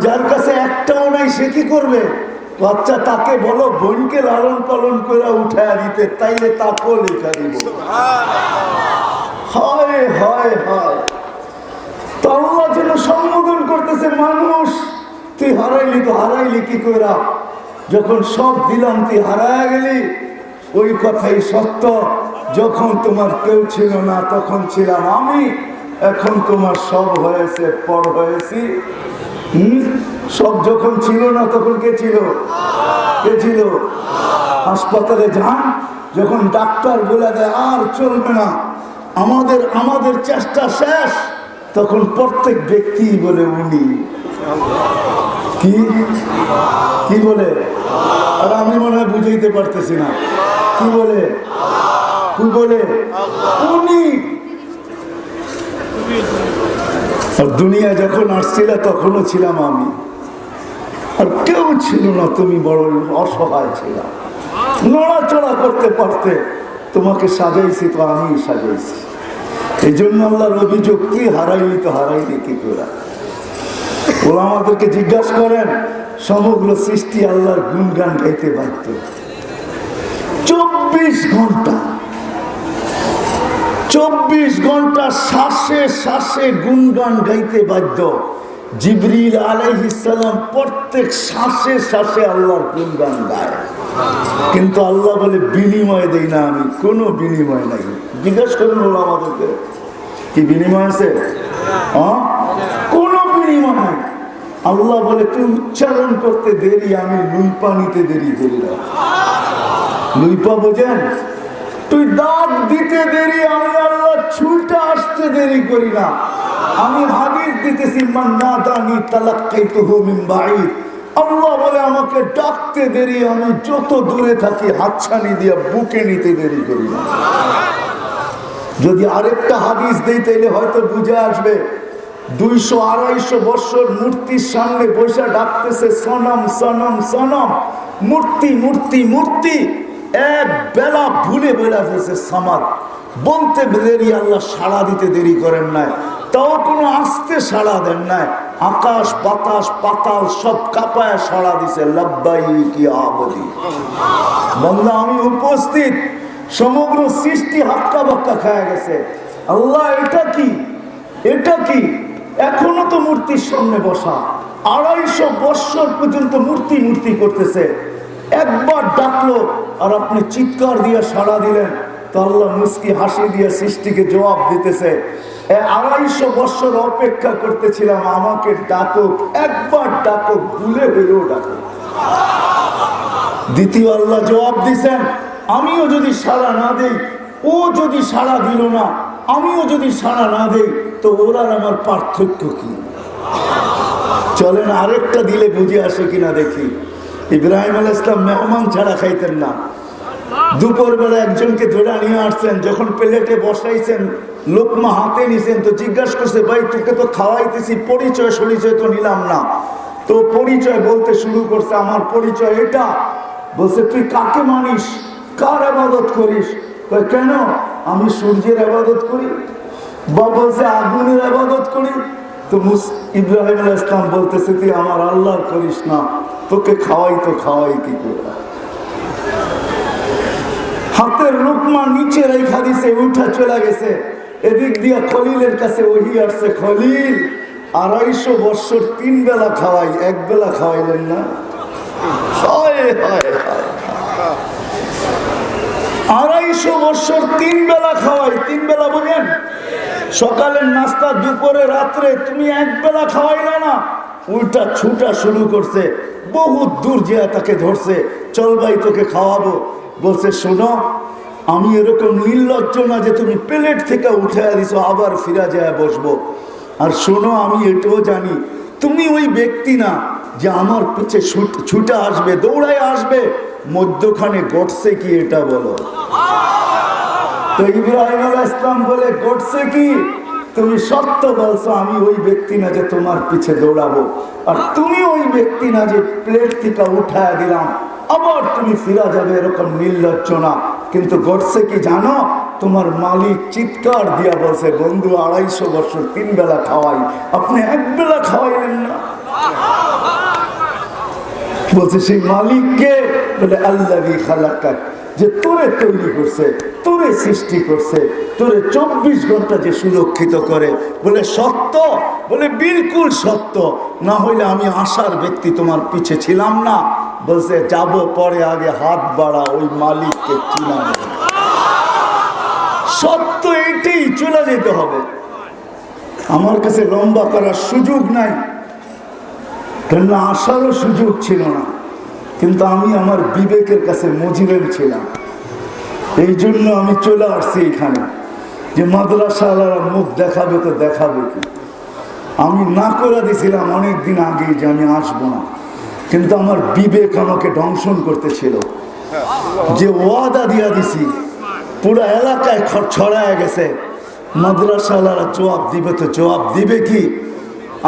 যার কাছে একটাও নাই সে কি করবে? আচ্ছা তাকে বলো বোনকে লালন পালন করে উঠায় দিতে, তাইলে তাকেও লেখা দিব। হয় হয় হয়। তো আল্লাহ যেন সম্বোধন করতেছে, মানুষ তুই হারাইলি তো হারাইলি কি করে? যখন সব দিলাম তুই হারায় গেলি। ওই কথাই সত্য, যখন তোমার কেউ ছিল না তখন ছিলাম আমি, এখন তোমার সব হয়েছে, পর হয়েছি। সব যখন ছিল না তখন কে ছিল? কে ছিল? হাসপাতালে যান, যখন ডাক্তার বলে দেয় আর চলবে না, আমাদের চেষ্টা শেষ, তখন প্রত্যেক ব্যক্তি বলে উনি। কি কি বলে? আর আমি মনে হয় বুঝাইতে পারতেছি না। কি বলে? কি বলে? উনি। আর দুনিয়া যখন আসছিল তখনও ছিলাম আমি, আর কেউ ছিল না, তুমি বড় অসহায় ছিল, নড়াচড়া করতে পারতে, তোমাকে সাজাইছি তো আমি সাজাইছি। এই জন্য আল্লাহর অভিযোগ, কি হারাইলি তো হারাইলি কি করে? ওরা আমাদেরকে জিজ্ঞাসা করেন, সমগ্র সৃষ্টি আল্লাহর গুণগান গাইতে বাধ্য। 24 ঘন্টা 24 ঘন্টা শ্বাসে শ্বাসে গুণগান গাইতে বাধ্য। জিবরিল আলাইহিস সালাম প্রত্যেক শ্বাসে শ্বাসে আল্লাহর গুণগান গায়, কিন্তু আল্লাহ বলে বিনিময় দেই না আমি, কোনো বিনিময় নাই। জিজ্ঞাসা করুন হলো আমাদেরকে, কি বিনিময় আছে? কোনো বিনিময় নাই। আল্লাহ বলে তুই উচ্চারণ করতে দেরি, আমি লুইপা নিতে দেরি করি না। লুইপা বোঝেন? তুই দাঁত দিতে দেরি, আমি আল্লাহ ছুলটা আসতে দেরি করি না। আমি হাদিস দিতেছি, মান নাদানি তালাক্কাইতুহু মিন বাঈদ। আল্লাহ বলে আমাকে ডাকতে দেরি, আমি যত দূরে থাকি হাতছানি দিয়ে বুকে নিতে দেরি করি না। যদি আরেকটা হাদিস দেই তাইলে হয়তো বুঝে আসবে। 200-250 বছর মূর্তির সামনে বসে ডাকতেছে সনম সনম সনম, মূর্তি মূর্তি মূর্তি। এক বেলা ভুলে বেলা ফেলছে সামাদ বলতে দেরি, আল্লাহ সাড়া দিতে দেরি করেন নাই, তাও কোনো আস্তে সাড়া দেন নাই। আকাশ বাতাস পাতাল সব কাঁপায় সাড়া দিছে, লাব্বাইকি আবদি। বান্দা আমি উপস্থিত, সমগ্র সৃষ্টি হাক্কা বাক্কা খায়া গেছে। আল্লাহ এটা কি, এটা কি? এখনো তো মূর্তির সামনে বসা, 250 বছর পর্যন্ত মূর্তি মূর্তি করতেছে। একবার ডাকলো আর আপনি চিৎকার দিয়ে সাড়া দিলেন, তো আল্লাহ মুস্কি হাসি দিয়ে সৃষ্টিকে জবাব দিতেছে, 250 বছর অপেক্ষা করতেছিলাম, আমাকে ডাকো, একবার ডাকো, ভুলে হইলেও ডাকো। দ্বিতীয় আল্লাহ জবাব দিছেন, আমিও যদি সাড়া না দেই, ও যদি সাড়া দিল না, আমিও যদি সাড়া না দেই, তো ওরা আমার পার্থক্য কি? চলেন আরেকটা দিলে বুঝে আসে কিনা দেখি। ইব্রাহিম আলাইহিস সালাম মেহমান ছাড়া খাইতেন না। দুপুর বেলা একজনকে ধরে নিয়ে আসছেন, যখন প্লেটে বসাইছেন, লোকমা হাতে নিছেন, তো জিজ্ঞাসা করছে, ভাই তোকে তো খাওয়াইতেছি, পরিচয় সরিচয় তো নিলাম না। তো পরিচয় বলতে শুরু করছে, আমার পরিচয় এটা। বলছে তুই কাকে মানিস, কার ইবাদত করিস? কেন? আমি সূর্যের ইবাদত করি। বা বলছে আগুনের ইবাদত করি। তো ইব্রাহিম আলাইহিস সালাম বলতেছে, তুই আমার আল্লাহর করিস না, তোকে খাওয়াই তো খাওয়াই কি করে? হাতের লোকমা নিচে রেখা দিছে, উঠা চলে গেছে। এদিক দিয়ে খলিলের কাছে ওহী আসছে, খলিল 250 বছর 3 বেলা খাওয়াই, এক বেলা খাওয়াইলেন না। 250 বছর 3 বেলা খাওয়াই। 3 বেলা বোঝেন? সকালের নাস্তা, দুপুরে, রাত্রে। তুমি এক বেলা খাওয়াইলে না, উল্টা ছুটা শুরু করছে, বহুত দূর যেয়ে তাকে ধরছে, চল ভাই তোকে খাওয়াবো। বলছে শোনো, আমি এরকম নির্লজ্জ না যে তুমি প্লেট থেকে উঠে দিছো আবার ফিরা যায় বসবো। আর শোনো, আমি এটাও জানি তুমি ওই ব্যক্তি না যে আমার পিছে ছুটে আসবে, দৌড়ায় আসবে। মধ্যখানে ঘটছে কি এটা বলো? তো ইব্রাহিম আলাইহিস সালাম বলে, ঘটছে কি? তুমি সত্য বলছো, আমি ওই ব্যক্তি না যে তোমার পিছে দৌড়াবো, আর তুমি ওই ব্যক্তি না যে প্লেট থেকে উঠায় দিলাম আবার তুমি ফিরা যাবে, এরকম নির্লজ্জ না। কিন্তু ঘটছে কি জানো? তোমার মালিক চিৎকার দিয়া বলছে, বন্ধু 250 বছর 3 বেলা খাওয়াই, আপনি এক বেলা খাওয়াইলেন না। বলছে সেই মালিককে, বলে আল্লাযী খালাকাক, যে তোরে তৈরি করছে, তোরে সৃষ্টি করছে, তোরে 24 ঘন্টা যে সুরক্ষিত করে। বলে সত্য? বলে বিলকুল সত্য, না হইলে আমি আশার ব্যক্তি তোমার পিছে ছিলাম না। বলছে যাব, পরে আগে হাত বাড়া, ওই মালিককে চিনা। সত্য এটাই, চলে যেতে হবে। আমার কাছে লম্বা করার সুযোগ নাই, কেননা আসারও সুযোগ ছিল না, কিন্তু আমি আমার বিবেকের কাছে মজিরের ছিলাম। এই জন্য আমি চলে আসছি এখানে, যে মাদ্রাসাওয়ালারা মুখ দেখাবে তো দেখাবে কি। আমি না করে দিয়েছিলাম অনেকদিন আগে যে আমি আসবো না, কিন্তু আমার বিবেক আমাকে দংশন করতেছিল। যে ওয়াদা দিয়া দিছি পুরো এলাকায় ছড়ায় গেছে, মাদ্রাসাওয়ালারা জবাব দিবে তো জবাব দিবে কি?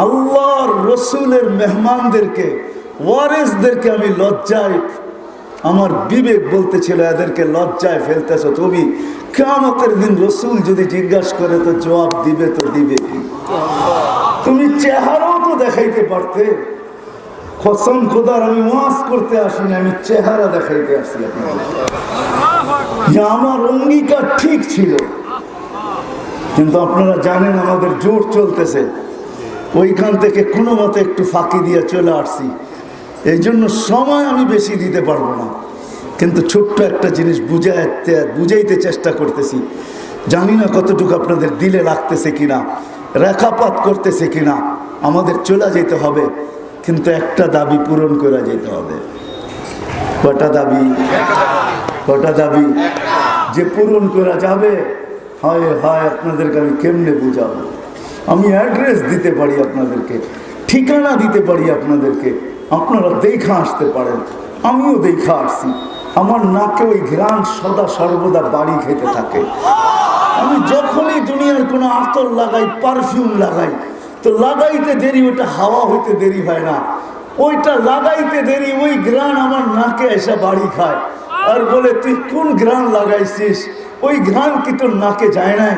আল্লাহর রসুলের মেহমানদেরকে, ওয়ারিসদেরকে আমি লজ্জায়, আমার বিবেক বলতেছিল এদেরকে লজ্জায় ফেলতেছ তুমি। কিয়ামতের দিন রসুল যদি জিজ্ঞাসা করে তো জবাব দিবে তো দিবে কি? তুমি চেহারাও তো দেখাইতে পারতে। কসম খোদার, আমি ওয়াজ করতে আসিনি, আমি চেহারা দেখাইতে আসি। যে আমার অঙ্গীকার ঠিক ছিল, কিন্তু আপনারা জানেন আমাদের জোর চলতেছে, ওইখান থেকে কোনো মতে একটু ফাঁকি দিয়ে চলে আসছি। এই জন্য সময় আমি বেশি দিতে পারবো না, কিন্তু ছোট্ট একটা জিনিস বুঝাইতে চেষ্টা করতেছি। জানি না কতটুকু আপনাদের দিলে লাগতেছে কিনা, রেখাপাত করতেছে কিনা। আমাদের চলে যেতে হবে, কিন্তু একটা দাবি পূরণ করে যেতে হবে। কটা দাবি? কটা দাবি? যে পূরণ করা যাবে, হয় হয় আপনাদেরকে আমি কেমনে বুঝাবো। আমি অ্যাড্রেস দিতে পারি আপনাদেরকে, ঠিকানা দিতে পারি আপনাদেরকে, আপনারা দেখা আসতে পারেন। আমিও দেখা আসছি, আমার নাকে ওই ঘ্রাণ সদা সর্বদা বাড়ি খেতে থাকে। আমি যখনই দুনিয়ার কোনো আতর লাগাই, পারফিউম লাগাই, তো লাগাইতে দেরি, ওটা হাওয়া হইতে দেরি হয় না, ওইটা লাগাইতে দেরি, ওই ঘ্রাণ আমার নাকে এসে বাড়ি খায়। আর বলে তুই কোন ঘ্রাণ লাগাইছিস? ওই ঘ্রাণ কি তোর নাকে যায় নাই?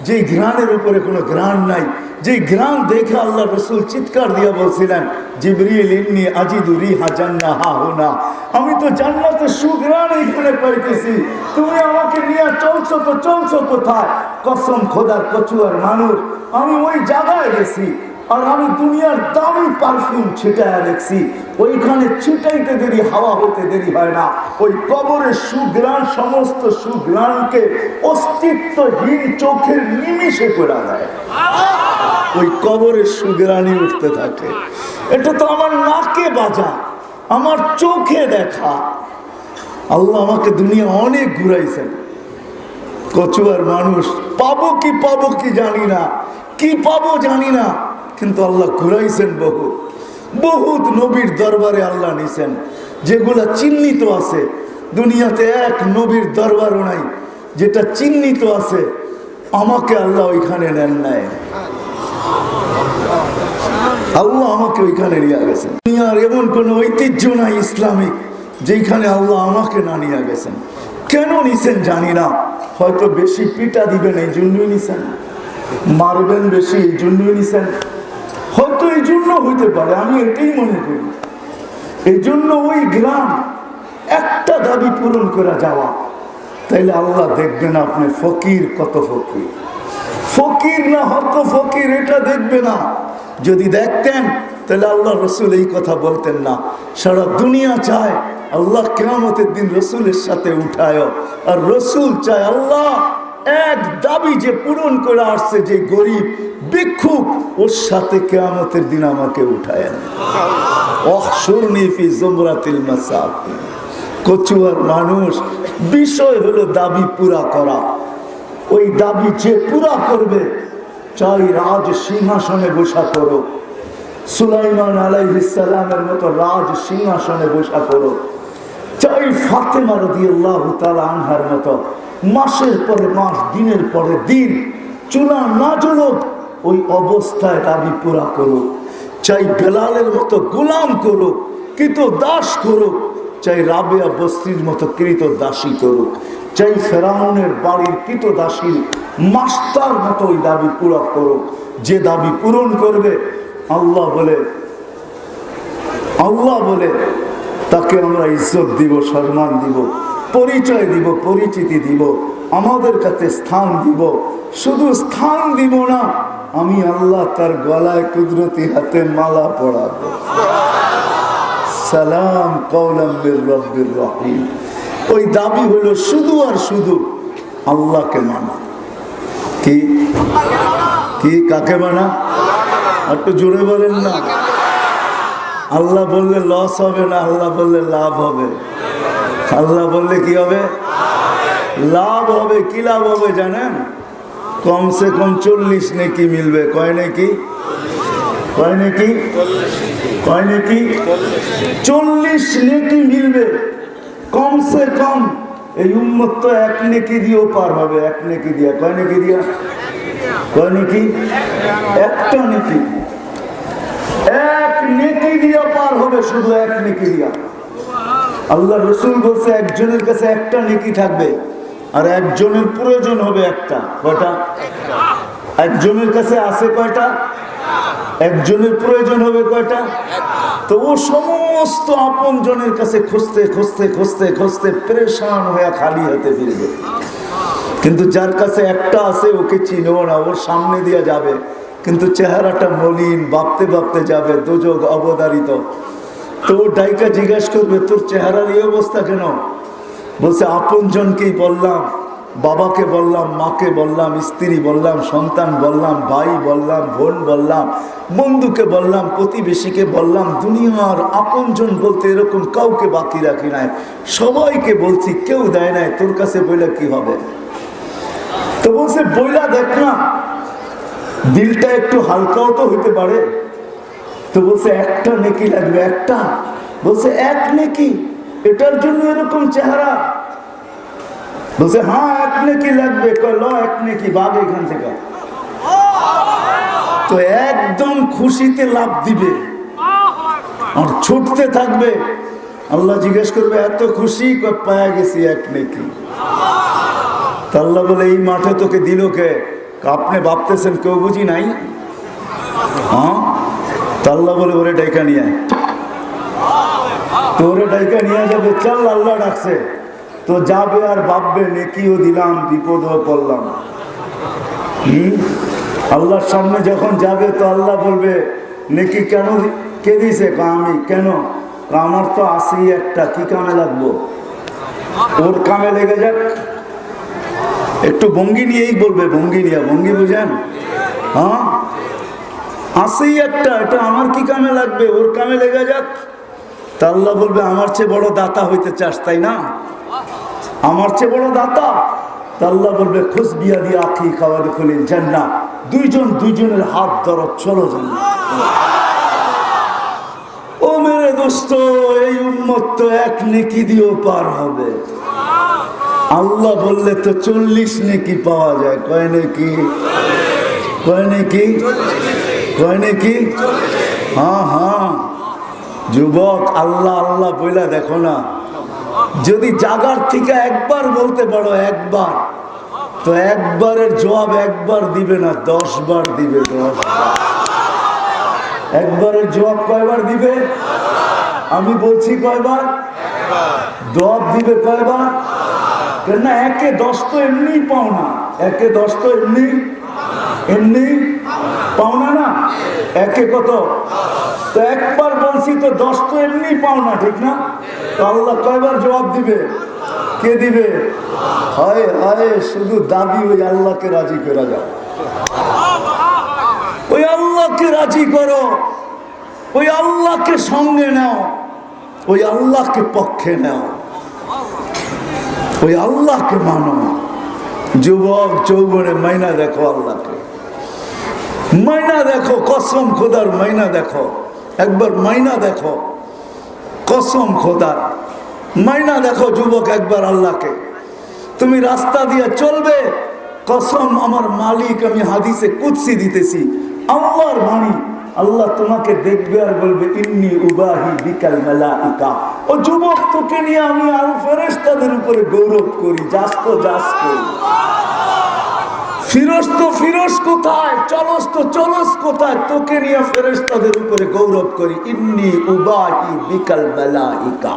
যে ঘ্রাণের উপরে কোনো ঘ্রাণ নাই, যে ঘ্রাণ দেখে আল্লাহ রসুল চিৎকার দিয়ে বলছিলেন, জিবরিল ইন্নী আজিদু রিহা জান্নাহা হুনা, আমি তো জান্নাতের সুঘ্রাণ এখানে পাইতেছি, তুমি আমাকে নিয়ে চলছো তো চলছো কোথায়? কসম খোদার কচুয়ার মানুষ, আমি ওই জায়গায় গেছি, আর আমি দুনিয়ার দামি পারফিউম ছিটায় দেখছি, ওইখানে ছিটাইতে দেরি, হাওয়া হতে দেরি হয় না। ওই কবরের সুঘ্রাণ সমস্ত সুঘ্রাণকে অস্তিত্বহীন চোখের নিমিষে করে দেয়। ওই কবরের সুঘ্রাণই উঠতে থাকে। এটা তো আমার নাকে বাজা, আমার চোখে দেখা। আল্লাহ আমাকে দুনিয়া অনেক ঘুরাইছেন। কচুয়ার মানুষ, পাবো কি জানি না, কি পাবো জানি না, কিন্তু আল্লাহ ঘুরাইছেন বহুত। বহুত নবীর দরবারে আল্লাহ নিছেন, যেগুলা চিহ্নিত আছে। দুনিয়াতে এক নবীর দরবারও নাই যেটা চিহ্নিত আছে, আমাকে আল্লাহ ওইখানে নেন নাই। আল্লাহ আমাকে ওইখানে নিয়ে গেছেন। দুনিয়ার এমন কোন ঐতিহ্য নাই ইসলামিক যেখানে আল্লাহ আমাকে না নিয়ে গেছেন। কেন নিছেন জানি না, হয়তো বেশি পিটা দিবেন এই জন্যই নিছেন, মারবেন বেশি এই জন্যই নিছেন, হয়তো এই জন্য হইতে পারে, আমি এটাই মনে করি। এই জন্য ওই গ্রাম একটা দাবি পূরণ করা যাওয়া, তাইলে আল্লাহ দেখবেন আপনি ফকির, কত ফকির, ফকির না হত ফকির এটা দেখবে না। যদি দেখতেন তাহলে আল্লাহ রসুল এই কথা বলতেন না। সারা দুনিয়া চায় আল্লাহ কিয়ামতের দিন রসুলের সাথে উঠায়, আর রসুল চায় আল্লাহ এক দাবি যে পূরণ করে আসছে, যে গরিব ভিক্ষুক, ওর সাথে কিয়ামতের দিন আমাকে উঠায়। কচুয়ার মানুষ, বিষয় হলো দাবি পুরা করা। ওই দাবি যে পুরা করবে, চাই রাজ সিংহাসনে বসা করো, সুলাইমান আলাইহিস সালামের মতো রাজ সিংহাসনে বসা করো, চাই ফাতেমা রাদিয়াল্লাহু তাআলা আনহার মতো মাসের পরে মাস, দিনের পরে দিন চুলা না জ্বলুক, ওই অবস্থায় দাবি পুরা করো। চাই বেলালের মতো গোলাম করো, কৃত দাস করো, চাই রাবেয়া বস্তির মতো কৃত দাসী করুক, চাই ফেরাউনের বাড়ির কৃত দাসী মাস্টার মতো ওই দাবি পুরা করো। যে দাবি পূরণ করবে, আল্লাহ বলে আল্লাহ বলে তাকে আমরা ইজ্জত দিব, সম্মান দিব, পরিচয় দিব, পরিচিতি দিব, আমাদের কাছে স্থান দিব। শুধু স্থান দিব না, আমি আল্লাহ তার গলায় কুদরতি হাতে মালা পড়াবো, সালাম কওলাম মির রাব্বির রহিম। ওই দাবি হলো শুধু আর শুধু আল্লাহকে মানা। কি কি কাকে মানা? একটু জোরে বলেন না। আল্লাহ বললে লস হবে না, আল্লাহ বললে লাভ হবে। আল্লাহ বললে কি হবে? লাভ হবে। কি লাভ হবে জানেন? কমসে কম 40 নেকি মিলবে। কয় নেকি? কয় নেকি? কয় নেকি? 40 নেকি মিলবে কমসে কম। এই উম্মত তো 1 নেকি দিয়েও পার হবে। 1 নেকি দিয়া, কয় নেকি দিয়া? কয় নেকি? একটা নেকি। 1 নেকি দিয়া পার হবে, শুধু 1 নেকি দিয়া। আল্লাহ রসুল বলছে একজনের কাছে একটা নেকি থাকবে, আর একজনের প্রয়োজন হবে একটা। কয়টা? একজনের কাছে আছে কয়টা? একজনের প্রয়োজন হবে কয়টা? তো ও সমস্ত আপন জনের কাছে খুঁজতে খুঁজতে খুঁজতে খুঁজতে পরেশান হয়ে খালি হতে ফিরবে। কিন্তু যার কাছে একটা আছে ওকে চিনও না, ওর সামনে দিয়ে যাবে, কিন্তু চেহারাটা মলিন, ভাবতে ভাবতে যাবে, দোজখ অবধারিত। তো ও ডাইকা জিজ্ঞাসা করবে তোর চেহারার এই অবস্থা কেন? বলছে আপন জনকেই বললাম, বাবাকে বললাম, মাকে বললাম, স্ত্রী বললাম, সন্তান বললাম, ভাই বললাম, বোন বললাম, বন্ধুকে বললাম, প্রতিবেশীকে বললাম। দুনিয়ার আপনজন বলতে এরকম কাউকে বাকি রাখি নাই, সবাইকে বলছি, কেউ দেয় নাই। তোর কাছে বইলা কি হবে? তো বলছে বইলা দেখ না, দিলটা একটু হালকাও তো হইতে পারে। তো বলছে একটা নেকি লাগবে। একটা? বলছে 1 নেকি, এটার জন্য এরকম চেহারা? বলছে হ্যাঁ 1 নেকি লাগবে। ল 1 নেকি, বাঘ এখান থেকে। তো একদম খুশিতে লাভ দিবে আর ছুটতে থাকবে। আল্লাহ জিজ্ঞেস করবে এত খুশি? পায়া গেছি 1 নেকি। তা আল্লাহ বলে এই মাঠে তোকে দিল কে? আপনি ভাবতেছেন কেউ বুঝি নাই? হ্যাঁ। তা আল্লাহ বলে ওরে ডাইকা নিয়ে আয়। তো ওরে ডাইকা নিয়ে যাবে। চল, আল্লাহ ডাকছে তো যাবে, আর ভাববে নেকিও দিলাম, বিপদও পড়লাম। আল্লাহর সামনে যখন যাবে তো আল্লাহ বলবে নেকি কেন কে দিছে? আমি। কেন? আমার তো আসি একটা, কি কামে লাগবো? ওর কামে লেগে যাক। একটু ভঙ্গি নিয়েই বলবে, ভঙ্গি নিয়ে। ভঙ্গি বুঝেন? হ্যাঁ, আসেই একটা, এটা আমার কি কামে লাগবে? ওর কামে লেগে যাক। তা আল্লাহ বলবে আমার চেয়ে বড় দাতা হইতে চাস তাই না? আমার চেয়ে বড় দাতা। তা আল্লাহ বলবে খুশ বিয়া দিয়ে আখি খাওয়া দেখলেন জান্নাত। দুইজন দুইজনের হাত ধরো, চলো জান্নাত। ও মেরে দোস্ত, এই উম্মত তো 1 নেকি দিয়েও পার হবে। আল্লাহ বললে তো 40 নেকি পাওয়া যায়। কয় নেকি? কয় নেকি? কয় নেকি? হ্যাঁ হ্যাঁ যুবক, আল্লাহ আল্লাহ বইলা দেখো না। যদি জাগার থেকে একবার বলতে পারো, একবার, তো একবারের জবাব একবার দিবে না, 10 বার দিবে। 10 বার। একবারের জবাব কয়বার দিবে? আমি বলছি কয়বার? জবাব দিবে কয়বার? কেন? 1-এ 10 তো এমনি পাও না। 1-এ 10 তো এমনি এমনি পাও না। না 1-এ কত? তো একবার বলছি তো 10 তো এমনি পাও না, ঠিক না? তো আল্লাহ কয়বার জবাব দিবে? কে দিবে? হায় হায়, শুধু দাবি ওই আল্লাহকে রাজি করা যায়। ওই আল্লাহকে রাজি করো, ওই আল্লাহকে সঙ্গে নাও, ওই আল্লাহকে পক্ষে নাও, ওই আল্লাহকে মানো। যুবক যৌবনে মাইনা দেখো আল্লাহকে, মাইনা দেখো, কসম খোদার মাইনা দেখো। একবার মাইনা দেখো, কসম খোদার মাইনা দেখো যুবক একবার আল্লাহকে। তুমি রাস্তা দিয়ে চলবে, কসম আমার মালিক, আমি হাদিসে কুদসি দিতেছি, আল্লাহর বাণী, আল্লাহ তোমাকে দেখবে আর বলবে ইন্নী উবাহি বিকাল মালাইকা। ও যুবক, তোকে নিয়ে আমি আর ফেরেশতাদের উপরে গৌরব করি, যাস তো যাস করি। ফিরোজ কোথায়, চলস তো চলস কোথায়, তোকে নিয়ে ফেরেশতাদের উপরে গৌরব করি। ইন্নী উবাহি বিকাল মালাইকা,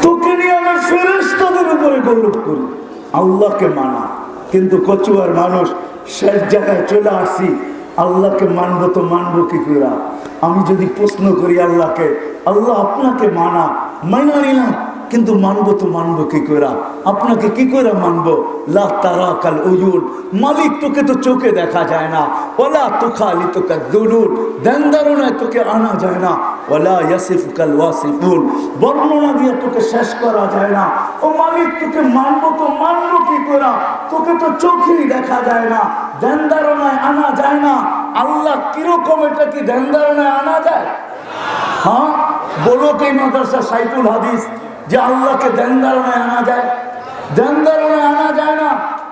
তোকে নিয়ে আমি ফেরেশতাদের উপরে গৌরব করি। আল্লাহকে মানা, কিন্তু কচুয়ার মানুষ শেষ জায়গায় চলে আসছি। আল্লাহকে মানবো তো মানবো কি করে? আমি যদি প্রশ্ন করি আল্লাহকে, আল্লাহ আপনাকে মানা নিলাম, কিন্তু মানবো তো মানবো কি করে? আপনাকে কি করে মানবো? লা তারাকাল উয়ুন, মালিক তোকে তো চোখে দেখা যায় না। ওয়ালা তুখালিতুকা যুনুন, ধ্যান ধারণায় তোকে আনা যায় না। ওয়ালা ইয়াসিফুকাল ওয়াসিফুন, বর্ণনা দিয়ে তোকে শেষ করা যায় না। ও মালিক, তোকে মানবো তো মানবো কি করে? তোকে তো চোখেই দেখা যায় না, ধ্যান ধারণায় আনা যায় না। আল্লাহ কিরকম, এটা কি ধ্যান ধারণায় আনা যায়? হ্যাঁ, বলো কি মাদ্রাসা সাইকুল হাদিস যে আল্লাহকে ধ্যান ধারণায় আনা যায়? ধ্যান ধারণায় আনা যায় না।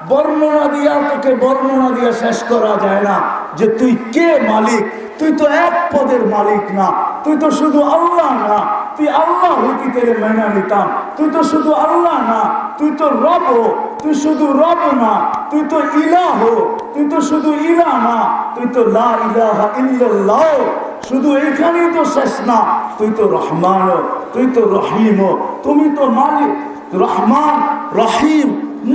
বর্ণনা দিয়া তোকে বর্ণনা দিয়া শেষ করা যায় না যে তুই কে মালিক। তুই তো এক পদের মালিক না, তুই তো শুধু আল্লাহ না। তুই আল্লাহ হইতে তেরে মেনে নিতাম। তুই তো শুধু আল্লাহ না, তুই তো রব। তুই শুধু রব না, তুই তো ইলাহ। তুই তো শুধু ইলাহ না, তুই তো লা ইলাহা ইল্লাল্লাহ। শুধু এখানেই তো শেষ না, তুই তো রহমান, তুই তো রহিম, তুমি তো মালিক। রহমান, রহিম,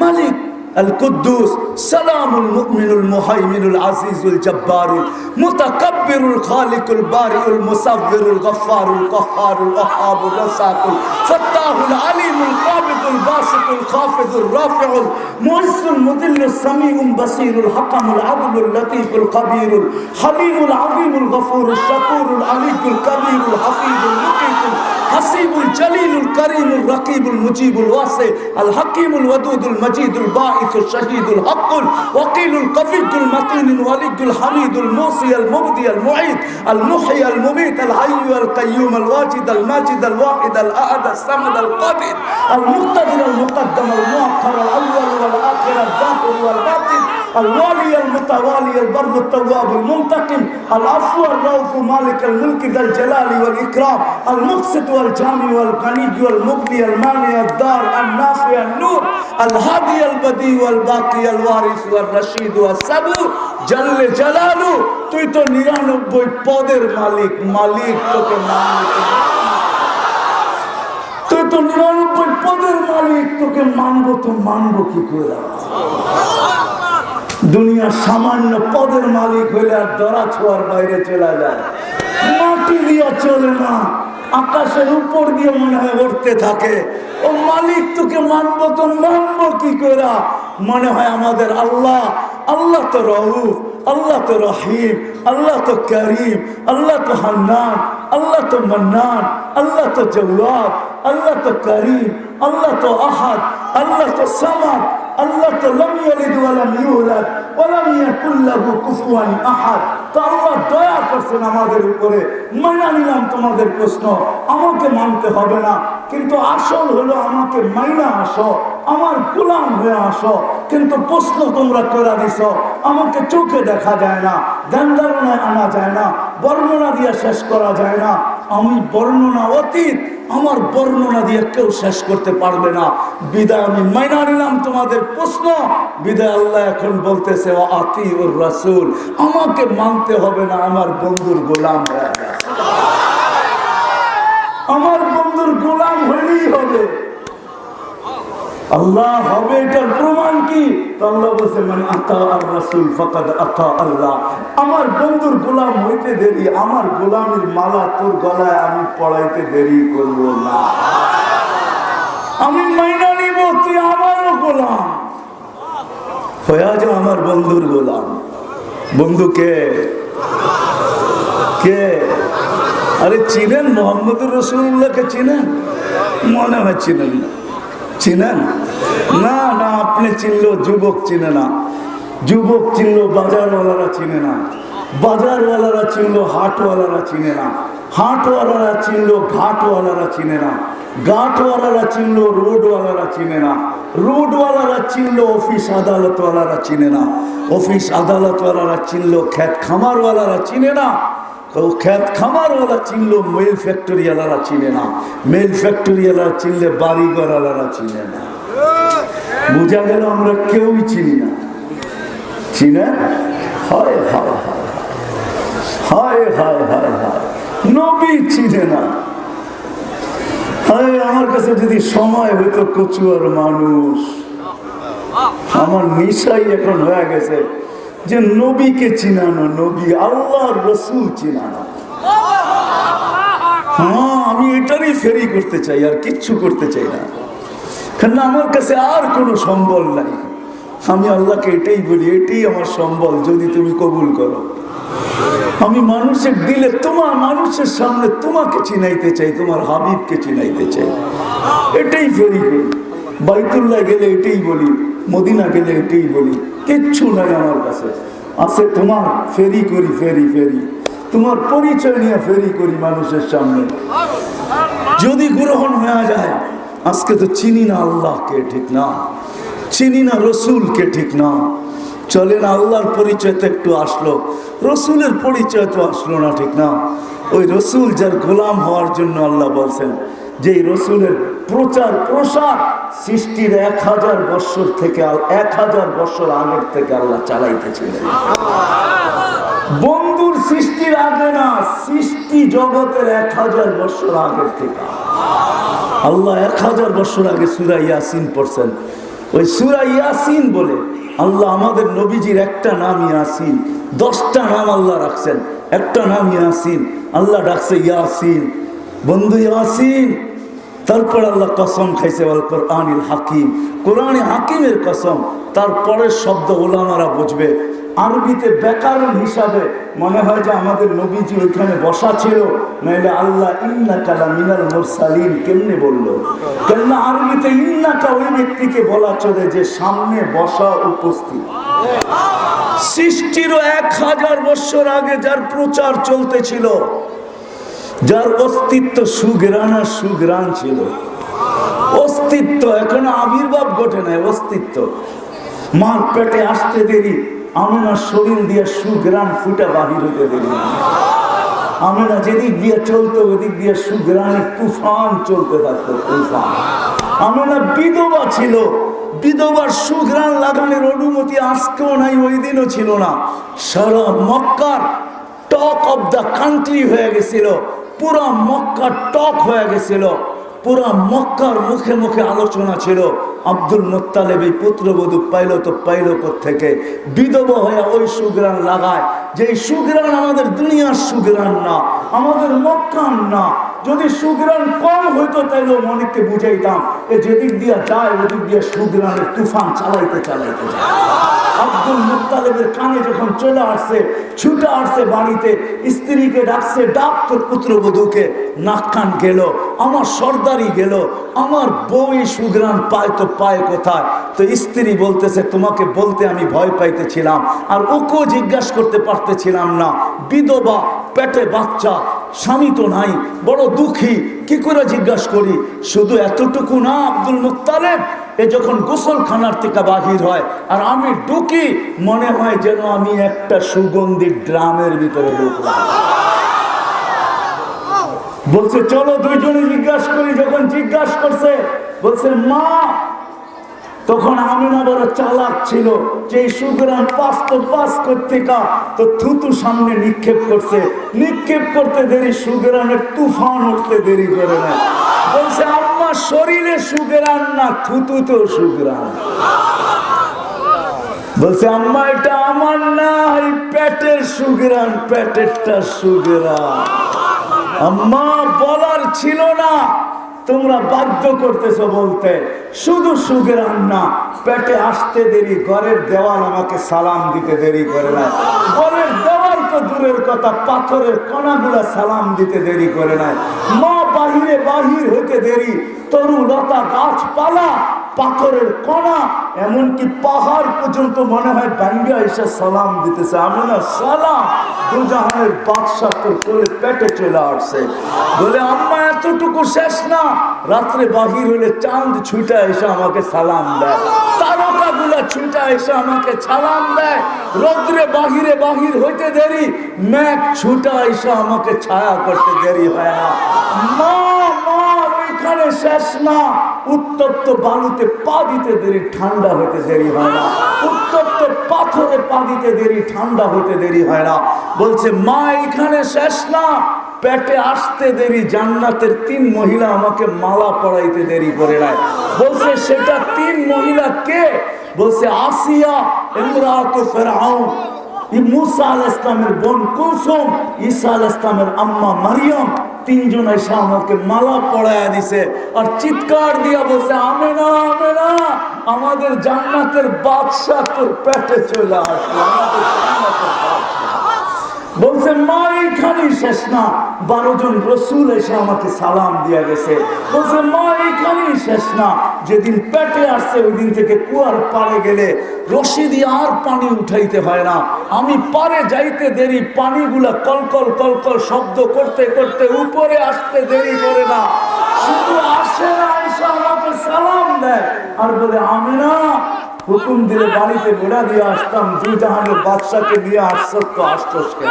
মালিক, القدوس سلام المؤمن المهيمن العزيز الجبار المتكبر الخالق البارئ المصور الغفار القهار الوهاب الرزاق الفتاح العليم القابض الباسط الخافض الرافع المعز المذل السميع البصير الحكم العدل اللطيف الخبير الحليم العظيم الغفور الشكور العلي الكبير الحفيظ اللطيف الحسيب الجليل الكريم الرقيب المجيب الواسع الحكيم الودود المجيد الباعث الشهيد الحق الوكيل القوي المتين الولي الحميد الموصي المبدي المعيد المحيي المميت الحي القيوم الواجد الماجد الواحد الاحد الصمد القادر المقتدر المقدم المؤخر الاول والاخر الظاهر والباطن الوالي المتوالي البر التواب المنتقم العفو الرؤوف مالك الملك ذا الجلال والاكرام المقسط والجامع والغني والمغني المانع الدار النافع النور الهادي البديع والباقي الوارث والرشيد والصبور جل جلاله। তুই তো 99 পদের মালিক, মালিক তোকে মানতে, তুই তো 99 পদের মালিক, তোকে মানবো তো মানবো কি করে? দুনিয়ার সামান্য পদের মালিক হইলে আর দরা ছোঁয়ার বাইরে চলে যায়। মাটি দিয়া চলে না, আকাশের উপর দিয়ে মনে হয় উঠতে থাকে। ও মালিক, তোকে মানবো তো মানবো কি করে? মনে হয় আমাদের আল্লাহ, আল্লাহ তো রউফ, আল্লাহ তো রহিম, আল্লাহ তো করিম, আল্লাহ তো হান্নান, আল্লাহ তো মান্নান, আল্লাহ তো জওয়াদ, আল্লাহ তো করিম, আল্লাহ তো আহাদ, আল্লাহ তো সামাদ, আল্লাহ তো লাম ইয়ালিদ ওয়া লাম ইউলাদ ওয়া লাম ইয়াকুল লাহু কুফুয়ান আহাদ। তো আল্লাহ দয়া করছেন আমাদের উপরে। মানা নিলাম তোমাদের প্রশ্ন, আমাকে মানতে হবে না, কিন্তু আসল হলো আমাকে মাইনা আসো, আমার গোলাম হয়ে আসো। কিন্তু প্রশ্ন তোমরা করে দিছ, আমাকে চোখে দেখা যায় না, ধ্যান ধারণায় আনা যায় না, বর্ণনা দিয়ে শেষ করা যায় না। আমি বর্ণনা অতীত, আমার বর্ণনা দিয়ে কেউ শেষ করতে পারবে না। বিদায় আমি মাইনা নিলাম তোমাদের প্রশ্ন। বিদায় আল্লাহ এখন বলতেছে ও আতিউর রাসূল, আমাকে মানতে হবে না, আমার বন্ধুর গোলাম হয়ে গেছে। আমার বন্ধুর গোলাম হলেই হবে। আল্লাহ হবে, এটার প্রমাণ কি? আল্লাহ বলছে মানে আতা আর রাসূল ফাকাদ আতা আল্লাহ। আমার বন্ধুর গোলাম হইতে দেরি, আমার গোলামের মালা তোর গলায় আমি পড়াইতে দেরি করব না। আমি মাইনা নিব, তুই আমারও গোলাম হয়ে যা, আমার বন্ধুর গোলাম। বন্ধুকে কে? আরে চিনেন মুহাম্মদুর রাসূলুল্লাহকে? চিনেন? মনে হয় চিনেন না। চিনেন না? না, আপনি চিনলেও যুবক চিনে না। যুবক চিনলেও বাজারওয়ালারা চিনে না। বাজারওয়ালারা চিনলেও হাটওয়ালারা চিনে না। হাটওয়ালারা চিনলেও ঘাটওয়ালারা চিনে না। ঘাটওয়ালারা চিনলেও রোডওয়ালারা চিনে না। রোডওয়ালারা চিনলেও অফিস আদালতওয়ালারা চিনে না। অফিস আদালতওয়ালারা চিনলেও ক্ষেত খামারওয়ালারা চিনে না। ক্ষেত খামারওয়ালা চিনলো, মেল ফ্যাক্টরিওয়ালারা চিনে না। মেল ফ্যাক্টরিওয়ালারা চিনলে বাড়িঘরওয়ালারা চিনে না। বোঝা গেল আমরা কেউই চিনি না। চিনে হায় হায় হায় হায় হায় হায় হায়, নবী চিনে না। হায়, আমার কাছে যদি সময় হইতো কচুয়ার মানুষ, আমার নিশাই এখন হয়ে গেছে যে নবীকে চিনানো, নবী আল্লাহর রসুল চিনানো। হ্যাঁ, আমি এটারই ফেরি করতে চাই, আর কিচ্ছু করতে চাই না, কারণ আমার কাছে আর কোনো সম্বল নাই। আমি আল্লাহকে এটাই বলি, এটাই আমার সম্বল, যদি তুমি কবুল করো। আমি মানুষের দিলে, তোমার মানুষের সামনে তোমাকে চিনাইতে চাই, তোমার হাবিবকে চিনাইতে চাই, এটাই ফেরি করি। বাইতুল্লাহ গেলে এটাই বলি, মদিনা গেলে এটাই বলি, কিচ্ছু নাই আমার কাছে। আছে তোমার ফেরি করি, ফেরি ফেরি, তোমার পরিচয় নিয়ে ফেরি করি মানুষের সামনে। যদি গ্রহণ হয়ে যায়, আজকে তো চিনি না আল্লাহকে, ঠিক না, চিনি না রসুলকে, ঠিক না। চলেন, আল্লাহর পরিচয় তো একটু আসলো, রসুলের পরিচয় তো আসলো না, ঠিক না। ওই রসুল যার গোলাম হওয়ার জন্য আল্লাহ বলছেন যে এই রসুলের প্রচার প্রসার সৃষ্টির 1000 বছর থেকে, 1000 বছর আগের থেকে আল্লাহ চালাইতেছিলেন। বন্ধুর সৃষ্টির আগে না, সৃষ্টি জগতের 1000 বছর আগের থেকে আল্লাহ 1000 বছর আগে সূরা ইয়াসিন পড়ছেন। ওই সূরা ইয়াসিন বলে আল্লাহ আমাদের নবীজির একটা নাম ইয়াসিন, 10টা নাম আল্লাহ রাখছেন, একটা নাম ইয়াসিন। আল্লাহ ডাকছে ইয়াসিন, বন্ধু ইয়াসিন। তারপর আল্লাহ কসম খাইছে আল কোরআনিল হাকিম, কোরআনে হাকিমের কসম। তারপরের শব্দ ওলামারা বুঝবে। আরবিতে ব্যাকরণ হিসাবে মনে হয় যে আমাদের নবীজি ওইখানে বসা ছিল, নাইলে আল্লাহ ইন্নাকা লামিনাল মুরসালিন কেমনে বললো? কেননা আরবিতে ইন্নাকা ওই ব্যক্তিকে বলা চলে যে সামনে বসা, উপস্থিত। সৃষ্টিরও 1000 বছর আগে যার প্রচার চলতেছিল, যার অস্তিত্ব সুগ্রাণ সুগ্রাণ ছিল, অস্তিত্ব এখনো আবির্ভাব ঘটে নাই, অস্তিত্ব। মার পেটে আসতে দেরি, আমেনার শরীর দিয়ে সুগ্রাণ ফুটা বাহির হতে দেরি। আমেনা যেদিক দিয়ে চলতো ওদিক দিয়ে সুগ্রাণের তুফান চলতে থাকতো, তুফান। আমেনা বিধবা ছিল, বিধবার সুগ্রাণ লাগানোর অনুমতি আজকেও নাই, ওই দিনও ছিল না। সারা মক্কার টক অব দ্য কান্ট্রি হয়ে গেছিল, পুরা মক্কা টক হয়ে গেছিল, পুরা মক্কার মুখে মুখে আলোচনা ছিল। আব্দুল মুত্তালিব এই পুত্রবধূ পাইল তো পাইল থেকে, বিধবা হয়ে ওই সুগ্রাণ লাগায়, যে সুগ্রাণ আমাদের দুনিয়ার সুগ্রাণ না, আমাদের মক্কার না। যদি সুগ্রাণ কম হইতো তাইলে অনেককে বুঝাইতাম, এ যেদিক দিয়ে যায় ওদিক দিয়ে সুগ্রাণের তুফান চালাইতে চালাইতে যায়। আব্দুল মুত্তালিবের কানে যখন চলে আসছে, ছুটে আসছে বাড়িতে, স্ত্রীকে ডাকছে, ডাক তোর পুত্রবধূকে। নাক কান গেল, আমার সর্দারি গেল, আমার বউ সুগ্রাণ পায় তো পায় কোথায়? তো স্ত্রী বলতেছে, তোমাকে বলতে আমি ভয় পাইতেছিলাম, আর ওকেও জিজ্ঞাসা করতে পারতেছিলাম না। বিধবা, পেটে বাচ্চা, স্বামী তো নাই, বড় দুঃখী, কি করে জিজ্ঞাসা করি? শুধু এতটুকু না, আব্দুল মুত্তালিব এ যখন গোসলখানার থেকে বাহির হয় আর আমি ঢুকি, মনে হয় যেন আমি একটা সুগন্ধি ড্রামের ভিতরে ঢুকলাম। বলছে চলো দুইজনে জিজ্ঞাসা করি। যখন জিজ্ঞাসা করছে, বলছে মা, তখন আমিনা বড় চালাক ছিল, যে সুগ্রাণ পাস তো পাস করতে কা, তো থুতু সামনে নিক্ষেপ করছে, নিক্ষেপ করতে দেরি সুগ্রাণের তুফান উঠতে দেরি করে না। বলছে আম্মা, শরীরে সুগ্রাণ না, থুতু তো সুগ্রাণ। বলছে আম্মা, এটা আমার না, এই পেটের সুগ্রাণ, পেটেরটা সুগ্রাণ। আম্মা, বলার ছিল না, তোমরা বাধ্য করতেছো বলতে। শুধু সুগ্রাণ না, পেটে আসতে দেরি, ঘরের দেওয়াল আমাকে সালাম দিতে দেরি করে না। ঘরের দেওয়াল তো দূরের কথা, পাথরের কণাগুলা সালাম দিতে দেরি করে নাই। মা বাহিরে বাহির হইতে দেরি, তরু লতা গাছপালা, পাথরের কণা, এমনকি পাহাড় পর্যন্ত মনে হয় বাঙ্গা এসে সালাম দিতেছে। আমি না সালাম, দুজাহানের বাদশাহ তোর করে পেটে চলে আসছে। বলে আম্মা, এতটুকু শেষ না, রাত্রে বাহির হলে চাঁদ ছুটা এসে আমাকে সালাম দেয়, তারকাগুলা ছুটা এসে আমাকে সালাম দেয়, রৌদ্রে বাহিরে বাহির হইতে দেরি, মেঘ ছুটা এসে আমাকে ছায়া করতে দেরি হয় না। মা মা, ওইখানে এখানে শেষ না, উত্তপ্ত বালুতে পা দিতে দেরি, ঠান্ডা হতে দেরি হয় না। উত্তপ্ত পাথরে পা দিতে দেরি, ঠান্ডা হতে দেরি হয় না। বলছে মা এখানে শেষ না, পেটে আসতে দেরি জান্নাতের 3 মহিলা আমাকে মালা পরাইতে দেরি করে নাই। বলছে সেটা 3 মহিলা কে? বলছে আসিয়া ইমরাতু ফিরআউন, মুসা আলাইহিস সালামের বোন কুলসুম, ঈসা আলাইহিস সালামের আম্মা মারিয়াম, 3 জন এসে আমাকে মালা পরায়া দিছে। আর চিৎকার দিয়া বলছে আমেনা আমেনা, আমাদের জান্নাতের বাদশা তোর পেটে চলে আসলো। বলছে মা এইখানেই শেষ না, 12 জন রসুল এসে আমাকে সালাম দিয়া গেছে। বলছে মা এইখানেই শেষ না, যেদিন পেটে আসছে ওই দিন থেকে কুয়ার পাড়ে গেলে রশি দিয়ে আর পানি উঠাইতে হয় না। আমি পারে যাইতে দেরি, পানিগুলা কলকল কলকল শব্দ করতে করতে উপরে আসতে দেরি করে না, শুধু আসে না, এসে আমাকে সালাম দেয় আর বলে আমিনা, হুকুম দিলে বাড়িতে ঘোড়া দিয়ে আসতাম, 2 জাহানের বাদশাকে দিয়ে আসছস তো আসছস কেন?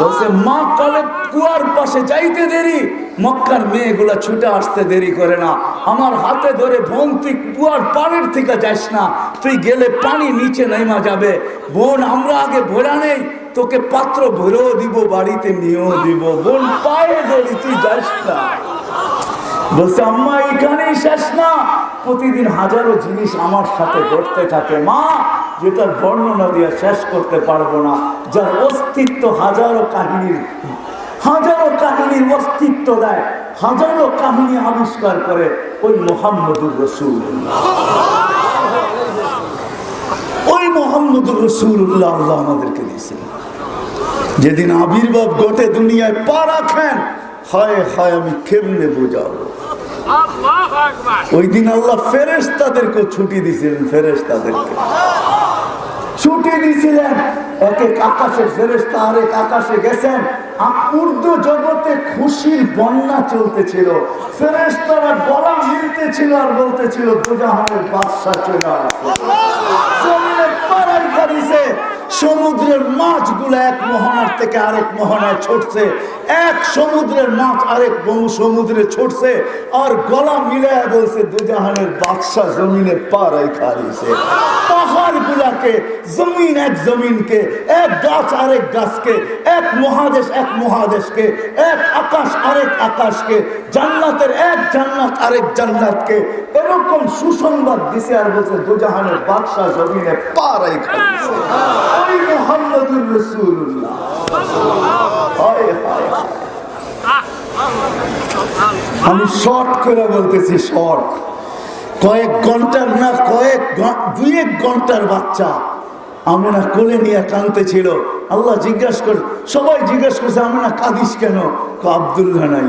বলছে মা কলে কুয়ার পাশে যাইতে দেরি, মক্কার মেয়েগুলা ছুটে আসতে দেরি করে না। আমার হাতে ধরে বোন তুই কুয়ার পাড়ের থেকে যাস না, তুই গেলে পানি নিচে নাইমা যাবে। বোন আমরা আগে ভোরা নেই, তোকে পাত্র ভরেও দিব, বাড়িতে নিয়েও দিব। বোন পায়ে ধরি, তুই যাস না। বলছে আম্মা এখানেই শেষ না, প্রতিদিন হাজারো জিনিস আমার সাথে ঘটতে থাকে মা, যেটার বর্ণনা দিয়ে শেষ করতে পারবো না, যার অস্তিত্ব হাজারো কাহিনীর অস্তিত্ব দেয়, হাজারো কাহিনী আবিষ্কার করে, ওই মুহাম্মদুর রাসূলুল্লাহ। ওই মুহাম্মদুর রাসূলুল্লাহ আল্লাহ আমাদেরকে দিয়েছেন। যেদিন আবির্ভাব ঘটে দুনিয়ায় পা রাখেন, হায় হায় আমি কেমনে বোঝাবো। ওই দিন আল্লাহ ফেরেশতাদেরকে ছুটি দিয়েছিলেন, ফেরেশতাদেরকে ছুটি দিয়েছিলেন। এক এক আকাশের ফেরেশতা আরেক আকাশে গেছেন। উর্দু জগতে খুশির বন্যা চলতেছিল, ফেরেশতারা গলা মিলতেছিল আর বলতেছিল দুজাহানের বাদশা চলে আসছে। সমুদ্রের মাছগুলো এক মোহনার থেকে আরেক মোহনায় ছুটছে, এক সমুদ্রের মাছ আরেক সমুদ্রে ছুটছে, আর গলা মিলায় বলছে দুজাহানের বাদশা জমিনে পা রাইখা দিয়েছে। পাহাড় গুলাকে, জমিন এক জমিনকে, এক গাছ আরেক গাছকে, এক মহাদেশ এক মহাদেশকে, এক আকাশ আরেক আকাশকে, জান্নাতের এক জান্নাত আরেক জান্নাতকে এরকম সুসংবাদ দিছে। আর বলছে দুজাহানের বাদশা জমিনে পা রাইখা দিয়েছে। ওই মুহাম্মদুর রাসূলুল্লাহ। আমি শর্ট করে বলতেছি, শর্ট, কয়েক ঘন্টার না, দুই এক ঘন্টার বাচ্চা আমিনা কোলে নিয়ে কাঁদতে ছিল। আল্লাহ জিজ্ঞাসা করে, সবাই জিজ্ঞাসা করছে আমিনা কাঁদিস কেন? আব্দুল্লাহ নাই।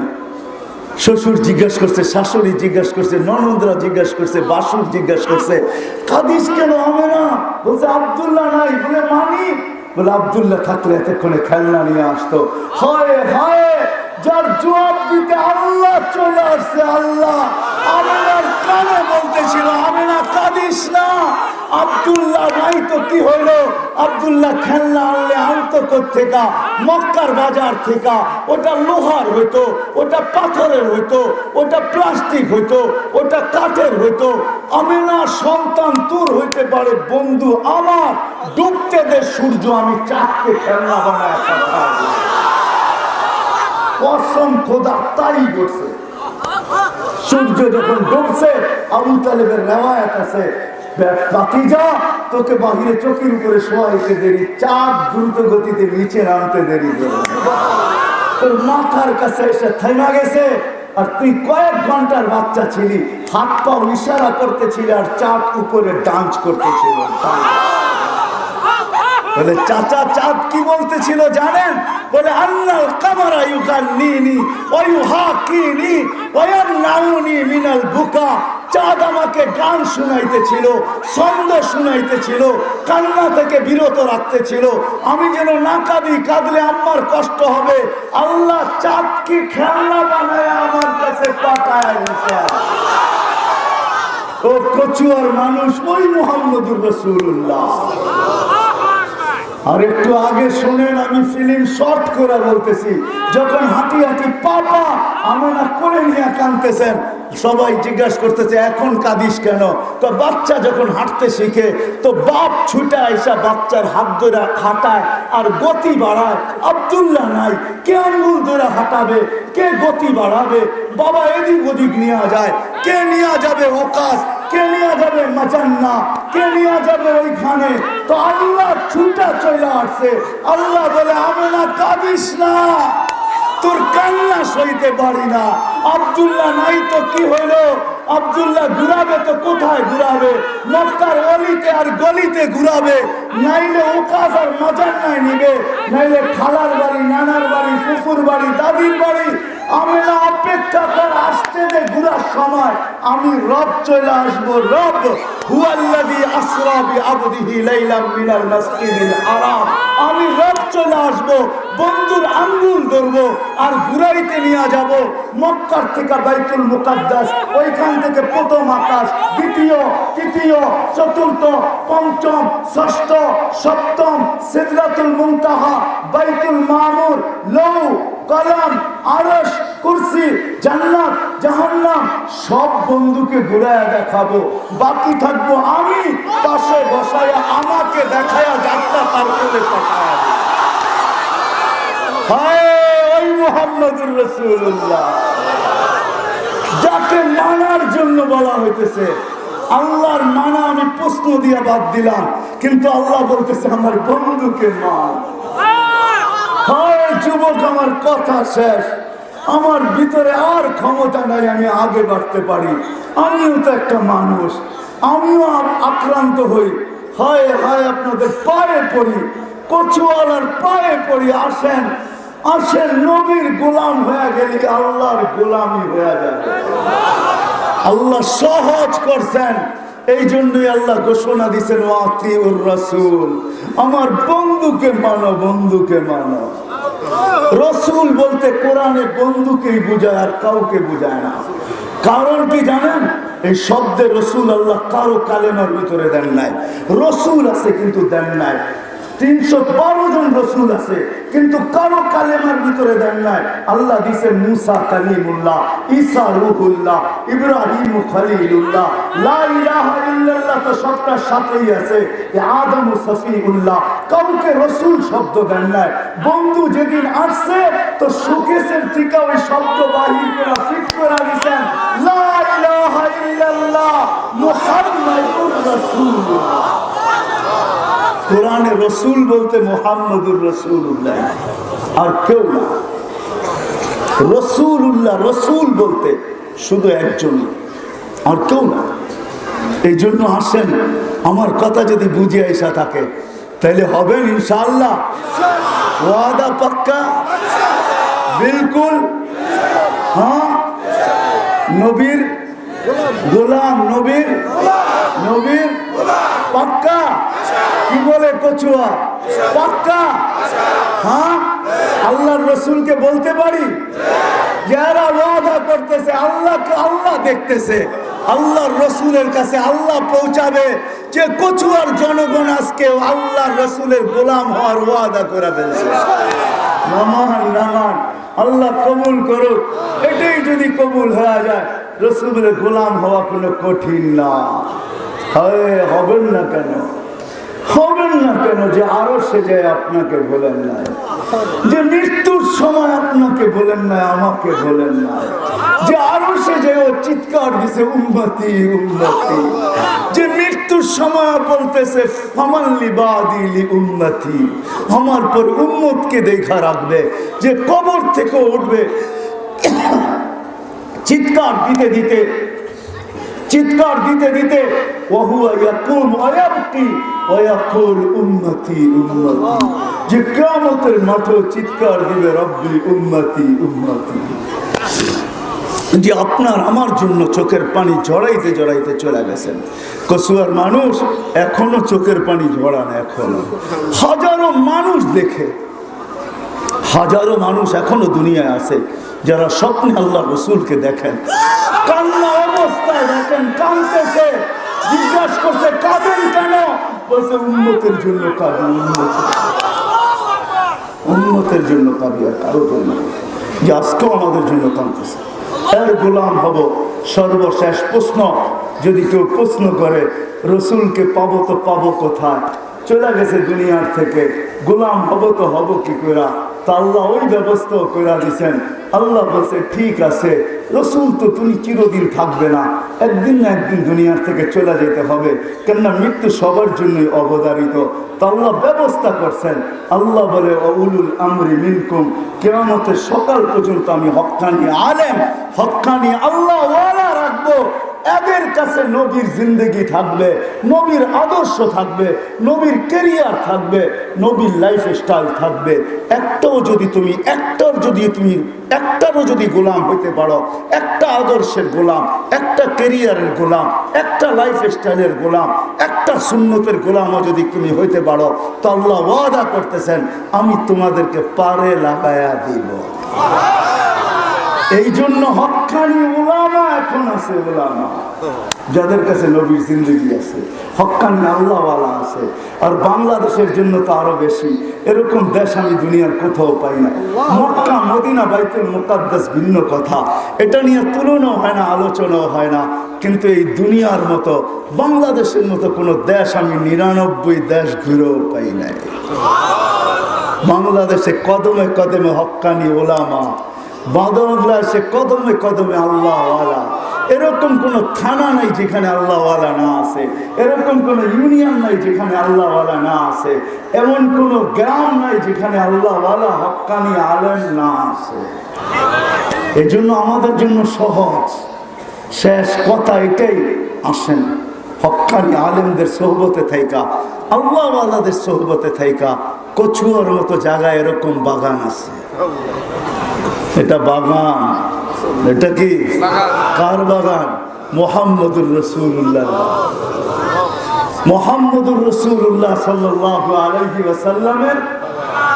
শ্বশুর জিজ্ঞাসা করছে, শাশুড়ি জিজ্ঞাসা করছে, ননদরা জিজ্ঞাসা করছে, বাসুর জিজ্ঞাসা করছে কাঁদিস কেন আমিনা? বলছে আব্দুল্লাহ নাই। বলে মানি? বলে আব্দুল্লাহ থাকলে এতক্ষণে খেলনা নিয়ে আসতো। হায় হায়, যার জবাব দিতে আল্লাহ চলে আসছে। আল্লাহ আমিনার কানে বলতেছিল আমিনা কাঁদিস না, আব্দুল্লাহ নাই তো কি হইলো? আব্দুল্লাহ খেলনা আনলে আনতো কোত্থেকা? মক্কার বাজার থেকে। ওটা লোহার হইতো, ওটা পাথরের হইতো, ওটা প্লাস্টিক হইতো, ওটা কাঠের হইতো। আমিনা সন্তান তোর হইতে পারে, বন্ধু আমার, ডুবতে দে সূর্য, আমি চাঁদকে খেলনা বানায় পাঠাই। কসম খোদা তাই করছে। সূর্য যখন ডুবছে, আবু তালেবের রেওয়ায়াত আছে, ভাতিজা তোকে বাহিরে চোখের উপরে শোয়াইতে দেরি, চাঁদ দ্রুত গতিতে নিচে নামতে দেরি, তোর মাথার কাছে এসে থেমে গেছে। আর তুই কয়েক ঘন্টার বাচ্চা ছিলি, হাত পা ইশারা করতেছিলি আর চাঁদ উপরে ডান্স করতেছিল। বলে চাচা চাঁদ কি বলতেছিল জানেন? বলে আল্লাহ কামারা ইউগান্নিনি ওয়া ইউহাকিনি ওয়া ইয়ামনাউনি মিনাল বুকা। চাঁদ আমাকে গান শুনাইতেছিল, ছন্দ শুনাইতেছিল, কান্না থেকে বিরত রাখতেছিল, আমি যেন না কাঁদি, কাঁদলে আম্মার কষ্ট হবে। আল্লাহ চাঁদকে খেলনা বানায় আমার কাছে পাঠায় দিয়েছে। ও কচুয়ার মানুষ, ওই মুহাম্মদুর রাসূলুল্লাহ। আর একটু আগে শুনেন, আমি ফিল্ম শর্ট করে বলতেছি, যখন হাঁটি হাঁটি পাপা আমেনা কোলে নিয়ে কাঁদতেছেন, সবাই জিজ্ঞাসা করতেছে এখন কাঁদিস কেন? তো বাচ্চা যখন হাঁটতে শিখে তো বাপ ছুটে আইসা বাচ্চার হাত ধরে হাঁটায় আর গতি বাড়ায়। আব্দুল্লাহ নাই, কে আঙ্গুল ধরে হাঁটাবে, কে গতি বাড়াবে? বাবা এদিক ওদিক নিয়ে যায়, কে নিয়ে যাবে ওকাশ, কে নিয়ে যাবে মাজান্না, কে নিয়ে যাবে ওইখানে? তো আল্লাহ ছুটা চলে আসছে। আল্লাহ বলে আমেনা কাঁদিস না, তোর কান্না সইতে পারি না। আব্দুল্লাহ নাই তো কি হলো? আব্দুল্লাহ ঘুরাবে তো কোথায় ঘুরাবে? মক্কার অলিতে আর গলিতে ঘুরাবে, নাইলে ওকাজ আর মাজান্নায় নিবে, নাইলে খালার বাড়ি, নানার বাড়ি, ফুফুর বাড়ি, দাদির বাড়ি। আমেনা অপেক্ষা কর, আসতে দে ঘুরার সময় আমি রব চলে আসবো। রব হুয়াল্লাযী আসরা বিআবদিহি লাইলাম মিনাল মাসজিদিল হারাম। আমি রব চলে আসবো, বন্ধুর আঙ্গুল ধরবো আর ঘুরাইতে নিয়ে যাব মক্কার থেকে বাইতুল মুকাদ্দাস, ওইখান থেকে প্রথম আকাশ, দ্বিতীয়, তৃতীয়, চতুর্থ, পঞ্চম, ষষ্ঠ, সপ্তম, সিদরাতুল মুনতাহা, বাইতুল মামুর, লৌ, কলম, আরশ, কুরসি, জান্নাত, জাহান্নাম, সব বন্ধুকে ঘুরায়া দেখাবো। বাকি থাকবো আমি, পাশে বসায়া আমাকে দেখায়া যাত্রা তার করে পাঠায়। হায় ওই মুহাম্মদুর রাসূলুল্লাহ, যাকে মানার জন্য বলা হইতেছে। আল্লাহর মানা আমি প্রশ্ন দিয়ে বাদ দিলাম, কিন্তু আল্লাহ বলতেছে আমার বন্ধুকে মান। হয় যুবক, আমার কথা শেষ, আমার ভিতরে আর ক্ষমতা নাই, আমি আগে বাড়তে পারি। আমিও তো একটা মানুষ, আমিও আক্রান্ত হই। হয় হয় আপনাদের পায়ে পড়ি, কচুয়ালার পায়ে পড়ি। আসেন আসেন, নবীর গোলাম হয়ে গেলে আল্লাহর গোলামি হয়ে যাবে। আল্লাহ সহজ করছেন, এই জন্যই আল্লাহ ঘোষণা দিচ্ছেন ওয়াতিউর রাসূল, আমার বন্ধুকে মানো, বন্ধুকে মানো। রসুল বলতে কোরআনে বন্ধুকেই বুঝায় আর কাউকে বুঝায় না। কারণ কি জানেন? এই শব্দে রসুল আল্লাহ কারো কালেমার ভিতরে দেন নাই। রসুল আছে কিন্তু দেন নাই। 312 জন রসুল আছে কিন্তু কারো কালেমার ভিতরে দেন নাই। আল্লাহ দিয়েছেন মুসা কালিমুল্লাহ, ঈসা রূহুল্লাহ, ইব্রাহিম খলিলুল্লাহ, লা ইলাহা ইল্লাল্লাহ তো সবটার সাথেই আছে, আদম সফিউল্লাহ। কাউকে রসুল শব্দ দেন নাই। বন্ধু যেদিন আসছে তো শোকেসের থেকে ওই শব্দ বাহির করে ফিট করে দিয়েছেন, লা ইলাহা ইল্লাল্লাহ মুহাম্মাদুর রাসূলুল্লাহ। কোরআনে রসুল বলতে মুহাম্মদুর রাসূলুল্লাহ, আর কেউ না। রাসূলুল্লাহ, রসুল বলতে শুধু একজনই, আর কেউ না। এই জন্য আসেন, আমার কথা যদি বুঝে আসা থাকে তাহলে হবেন ইনশাআল্লাহ। ওয়াদা পাক্কা, বিলকুল। হ্যাঁ, নবীর গোলাম, নবীর নবীর পাক্কা। কি বলে কচুয়া? পাক্কা। হ্যাঁ, আল্লাহর রসুলকে বলতে পারি যারা ওয়াদা করতেছে আল্লাহকে আল্লাহ দেখতেছে, আল্লাহর রসুলের কাছে আল্লাহ পৌঁছাবে। যে কচুয়ার জনগণ আজকে আল্লাহর রসুলের গোলাম হওয়ার ওয়াদা করে ফেলছে। নামান নামান, আল্লাহ কবুল করুক। এটাই যদি কবুল হয়ে যায়, রসুলের গোলাম হওয়া কোনো কঠিন না। হবেন না কেন? হবেন না কেন? যে আরো সে যায় আপনাকে বলেন নাই, যে মৃত্যুর সময় আপনাকে বলেন নাই, আমাকে বলেন নাই, যে আরো সে যায় ও চিৎকার দিছে উম্মতি উম্মতি, যে মৃত্যুর সময় বলতেছে ফামাল্লি বাদিলি উম্মতি, আমার পর উম্মতকে দেখা রাখবে। যে কবর থেকে উঠবে চিৎকার দিতে দিতে, চিৎকার দিতে দিতে, ওয়াহুয়া ইয়াকুম ওয়া ইয়াবকি ওয়া ইয়াকুল উম্মতি উম্মতি, যে কিয়ামতের মাঠে চিৎকার দিবে রব্বি উম্মতি উম্মতি। যে আপনার আমার জন্য চোখের পানি ঝরাইতে ঝরাইতে চলে গেছেন। কসুয়ার মানুষ এখনো চোখের পানি ঝরান, এখনো হাজারো মানুষ দেখে, হাজারো মানুষ এখনো দুনিয়ায় আছে যারা স্বপ্নে আল্লাহ রসুলকে দেখেন, কান্না অবস্থায় দেখেন, কাঁদতেছে, জিজ্ঞাসা করছে কাঁদেন কেন? বলছে উম্মতের জন্য কাঁদি, উম্মতের জন্য কাঁদি, আর কারো জন্য যে আজকেও আমাদের জন্য কাঁদতেছে। এর গোলাম হব। সর্বশেষ প্রশ্ন, যদি কেউ প্রশ্ন করে রসুলকে পাবো তো পাবো কোথায়, চলে গেছে দুনিয়ার থেকে, গোলাম হব তো হব কি করে? তা আল্লাহ ওই ব্যবস্থাও করে দিচ্ছেন। আল্লাহ বলছে ঠিক আছে, রসুল তো তুমি চিরদিন থাকবে না, একদিন না একদিন দুনিয়ার থেকে চলে যেতে হবে, কেননা মৃত্যু সবার জন্যই অবধারিত। তা আল্লাহ ব্যবস্থা করছেন। আল্লাহ বলে উলুল আমরি মিনকুম, কিয়ামতের সকাল পর্যন্ত আমি হক্কানি আলেম, হক্কানি আল্লাহ ওয়ালা রাখবো। এদের কাছে নবীর জিন্দেগি থাকবে, নবীর আদর্শ থাকবে, নবীর ক্যারিয়ার থাকবে, নবীর লাইফ স্টাইল থাকবে। একটারও যদি গোলাম হইতে পারো, একটা আদর্শের গোলাম, একটা ক্যারিয়ারের গোলাম, একটা লাইফ স্টাইলের গোলাম, একটা সুন্নতের গোলামও যদি তুমি হইতে পারো, তো আল্লাহ ওয়াদা করতেছেন আমি তোমাদেরকে পারে লাগায়া দিব। এই জন্য হক্কানি উলামা এখন আছে, উলামা যাদের কাছে নবীর জিন্দেগি আছে, হক্কানি আল্লাহওয়ালা আছে। আর বাংলাদেশের জন্য তো আরো বেশি। এরকম দেশ আমি দুনিয়ার কোথাও পাই না। মক্কা মদিনা বাইতুল মুকাদ্দাস ভিন্ন কথা, এটা নিয়ে তুলনাও হয় না, আলোচনাও হয় না। কিন্তু এই দুনিয়ার মতো বাংলাদেশের মতো কোনো দেশ আমি 99 দেশ ঘুরেও পাই নাই। বাংলাদেশে কদমে কদমে হক্কানি ওলামা, বাংলাদেশে কদমে কদমে আল্লাহওয়ালা। এরকম কোনো থানা নাই যেখানে আল্লাহওয়ালা না আছে, এরকম কোনো ইউনিয়ন নাই যেখানে আল্লাহওয়ালা না আছে, এমন কোনো গ্রাম নাই যেখানে আল্লাহওয়ালা হক্কানি আলেম না আছে। এই জন্য আমাদের জন্য সহজ। শেষ কথা এটাই, আসেন হক্কানি আলেমদের সোহবতে থাইকা, আল্লাহওয়ালাদের সোহবতে থাইকা। কচুয়ার মতো জায়গায় এরকম বাগান আছে। এটা বাগান, এটা কি কার বাগান? মুহাম্মদুর রাসূলুল্লাহ, মুহাম্মদুর রাসূলুল্লাহ সাল্লাল্লাহু আলাইহি ওয়াসাল্লামের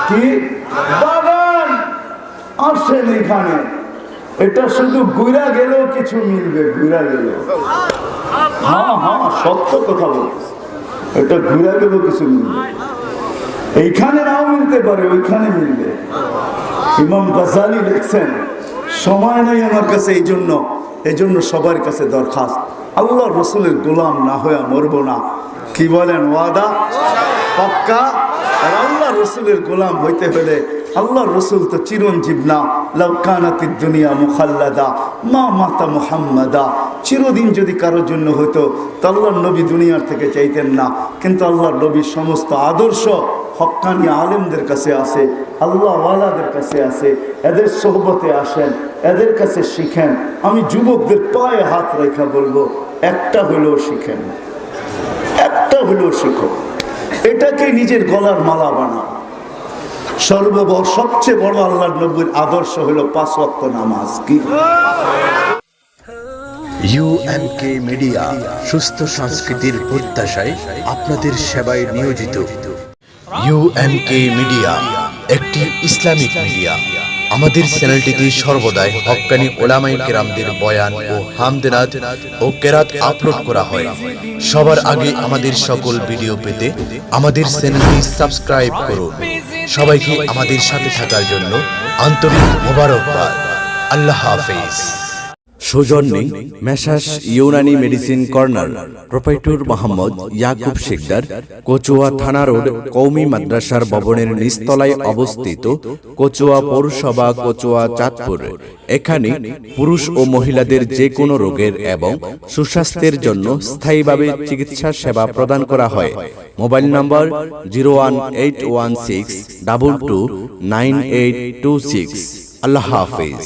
কি বাগান। আসেন এখানে, এটা শুধু ঘুরা গেলেও কিছু মিলবে, ঘুরা গেলেও। হ্যাঁ হ্যাঁ, সত্য কথা বলছি, এটা ঘুরা গেলেও কিছু মিলবে। এইখানে নাও মিলতে পারে, ওইখানে মিলবে। ইমাম গাজ্জালী লিখছেন, সময় নাই আমার কাছে, এই জন্য সবার কাছে দরখাস্ত, আল্লাহ রসুলের গোলাম না হয়ে মরবো না। কি বলেন? ওয়াদা পাক্কা। আর আল্লাহ রসুলের গোলাম হইতে হলে, আল্লাহ রসুল তো চিরঞ্জীব না। লাউ কানাতিদ দুনিয়া মুখাল্লাদা মা মাতা মুহাম্মাদা। চিরদিন যদি কারোর জন্য হতো তো আল্লাহর নবী দুনিয়ার থেকে চাইতেন না। কিন্তু আল্লাহর নবীর সমস্ত আদর্শ হক্কানি আলেমদের কাছে আছে, আল্লাহওয়ালাদের কাছে আছে। এদের সোহবতে আসেন, এদের কাছে শিখেন। আমি যুবকদের পায়ে হাত রেখা বলবো, একটা হলেও শিখেন, একটা হলেও শিখো। এটাকে নিজের গলার মালা বানাও। সবচেয়ে বড় আল্লাহর নবীর আদর্শ হলো 5 ওয়াক্ত নামাজ। কি UMK মিডিয়া, সুস্থ সংস্কৃতির প্রত্যাশায় আপনাদের সেবায় নিয়োজিত। UMK মিডিয়া একটি ইসলামিক মিডিয়া। আমাদের চ্যানেলটিতে সর্বদাই হক্কানি উলামায়ে কেরামদের বয়ান ও হামদনাত ও কেরাত আপলোড করা হয়। সবার আগে আমাদের সকল ভিডিও পেতে আমাদের চ্যানেলটি সাবস্ক্রাইব করুন। সবাইকে আমাদের সাথে থাকার জন্য আন্তরিক মোবারকবাদ। আল্লাহ হাফেজ। সৌজন্যে Messrs Unani medicine corner, proprietor Mohammad Yakub Sikdar, Kachua থানা রোড, কওমি মাদ্রাসার ভবনের নিচতলায় অবস্থিত, কচুয়া পৌরসভা, কচুয়া, চাঁদপুর। এখানে পুরুষ ও মহিলাদের যে কোনো রোগের এবং সুস্বাস্থ্যের জন্য স্থায়ীভাবে চিকিৎসা সেবা প্রদান করা হয়। মোবাইল নম্বর 01816229826। আল্লাহ হাফেজ।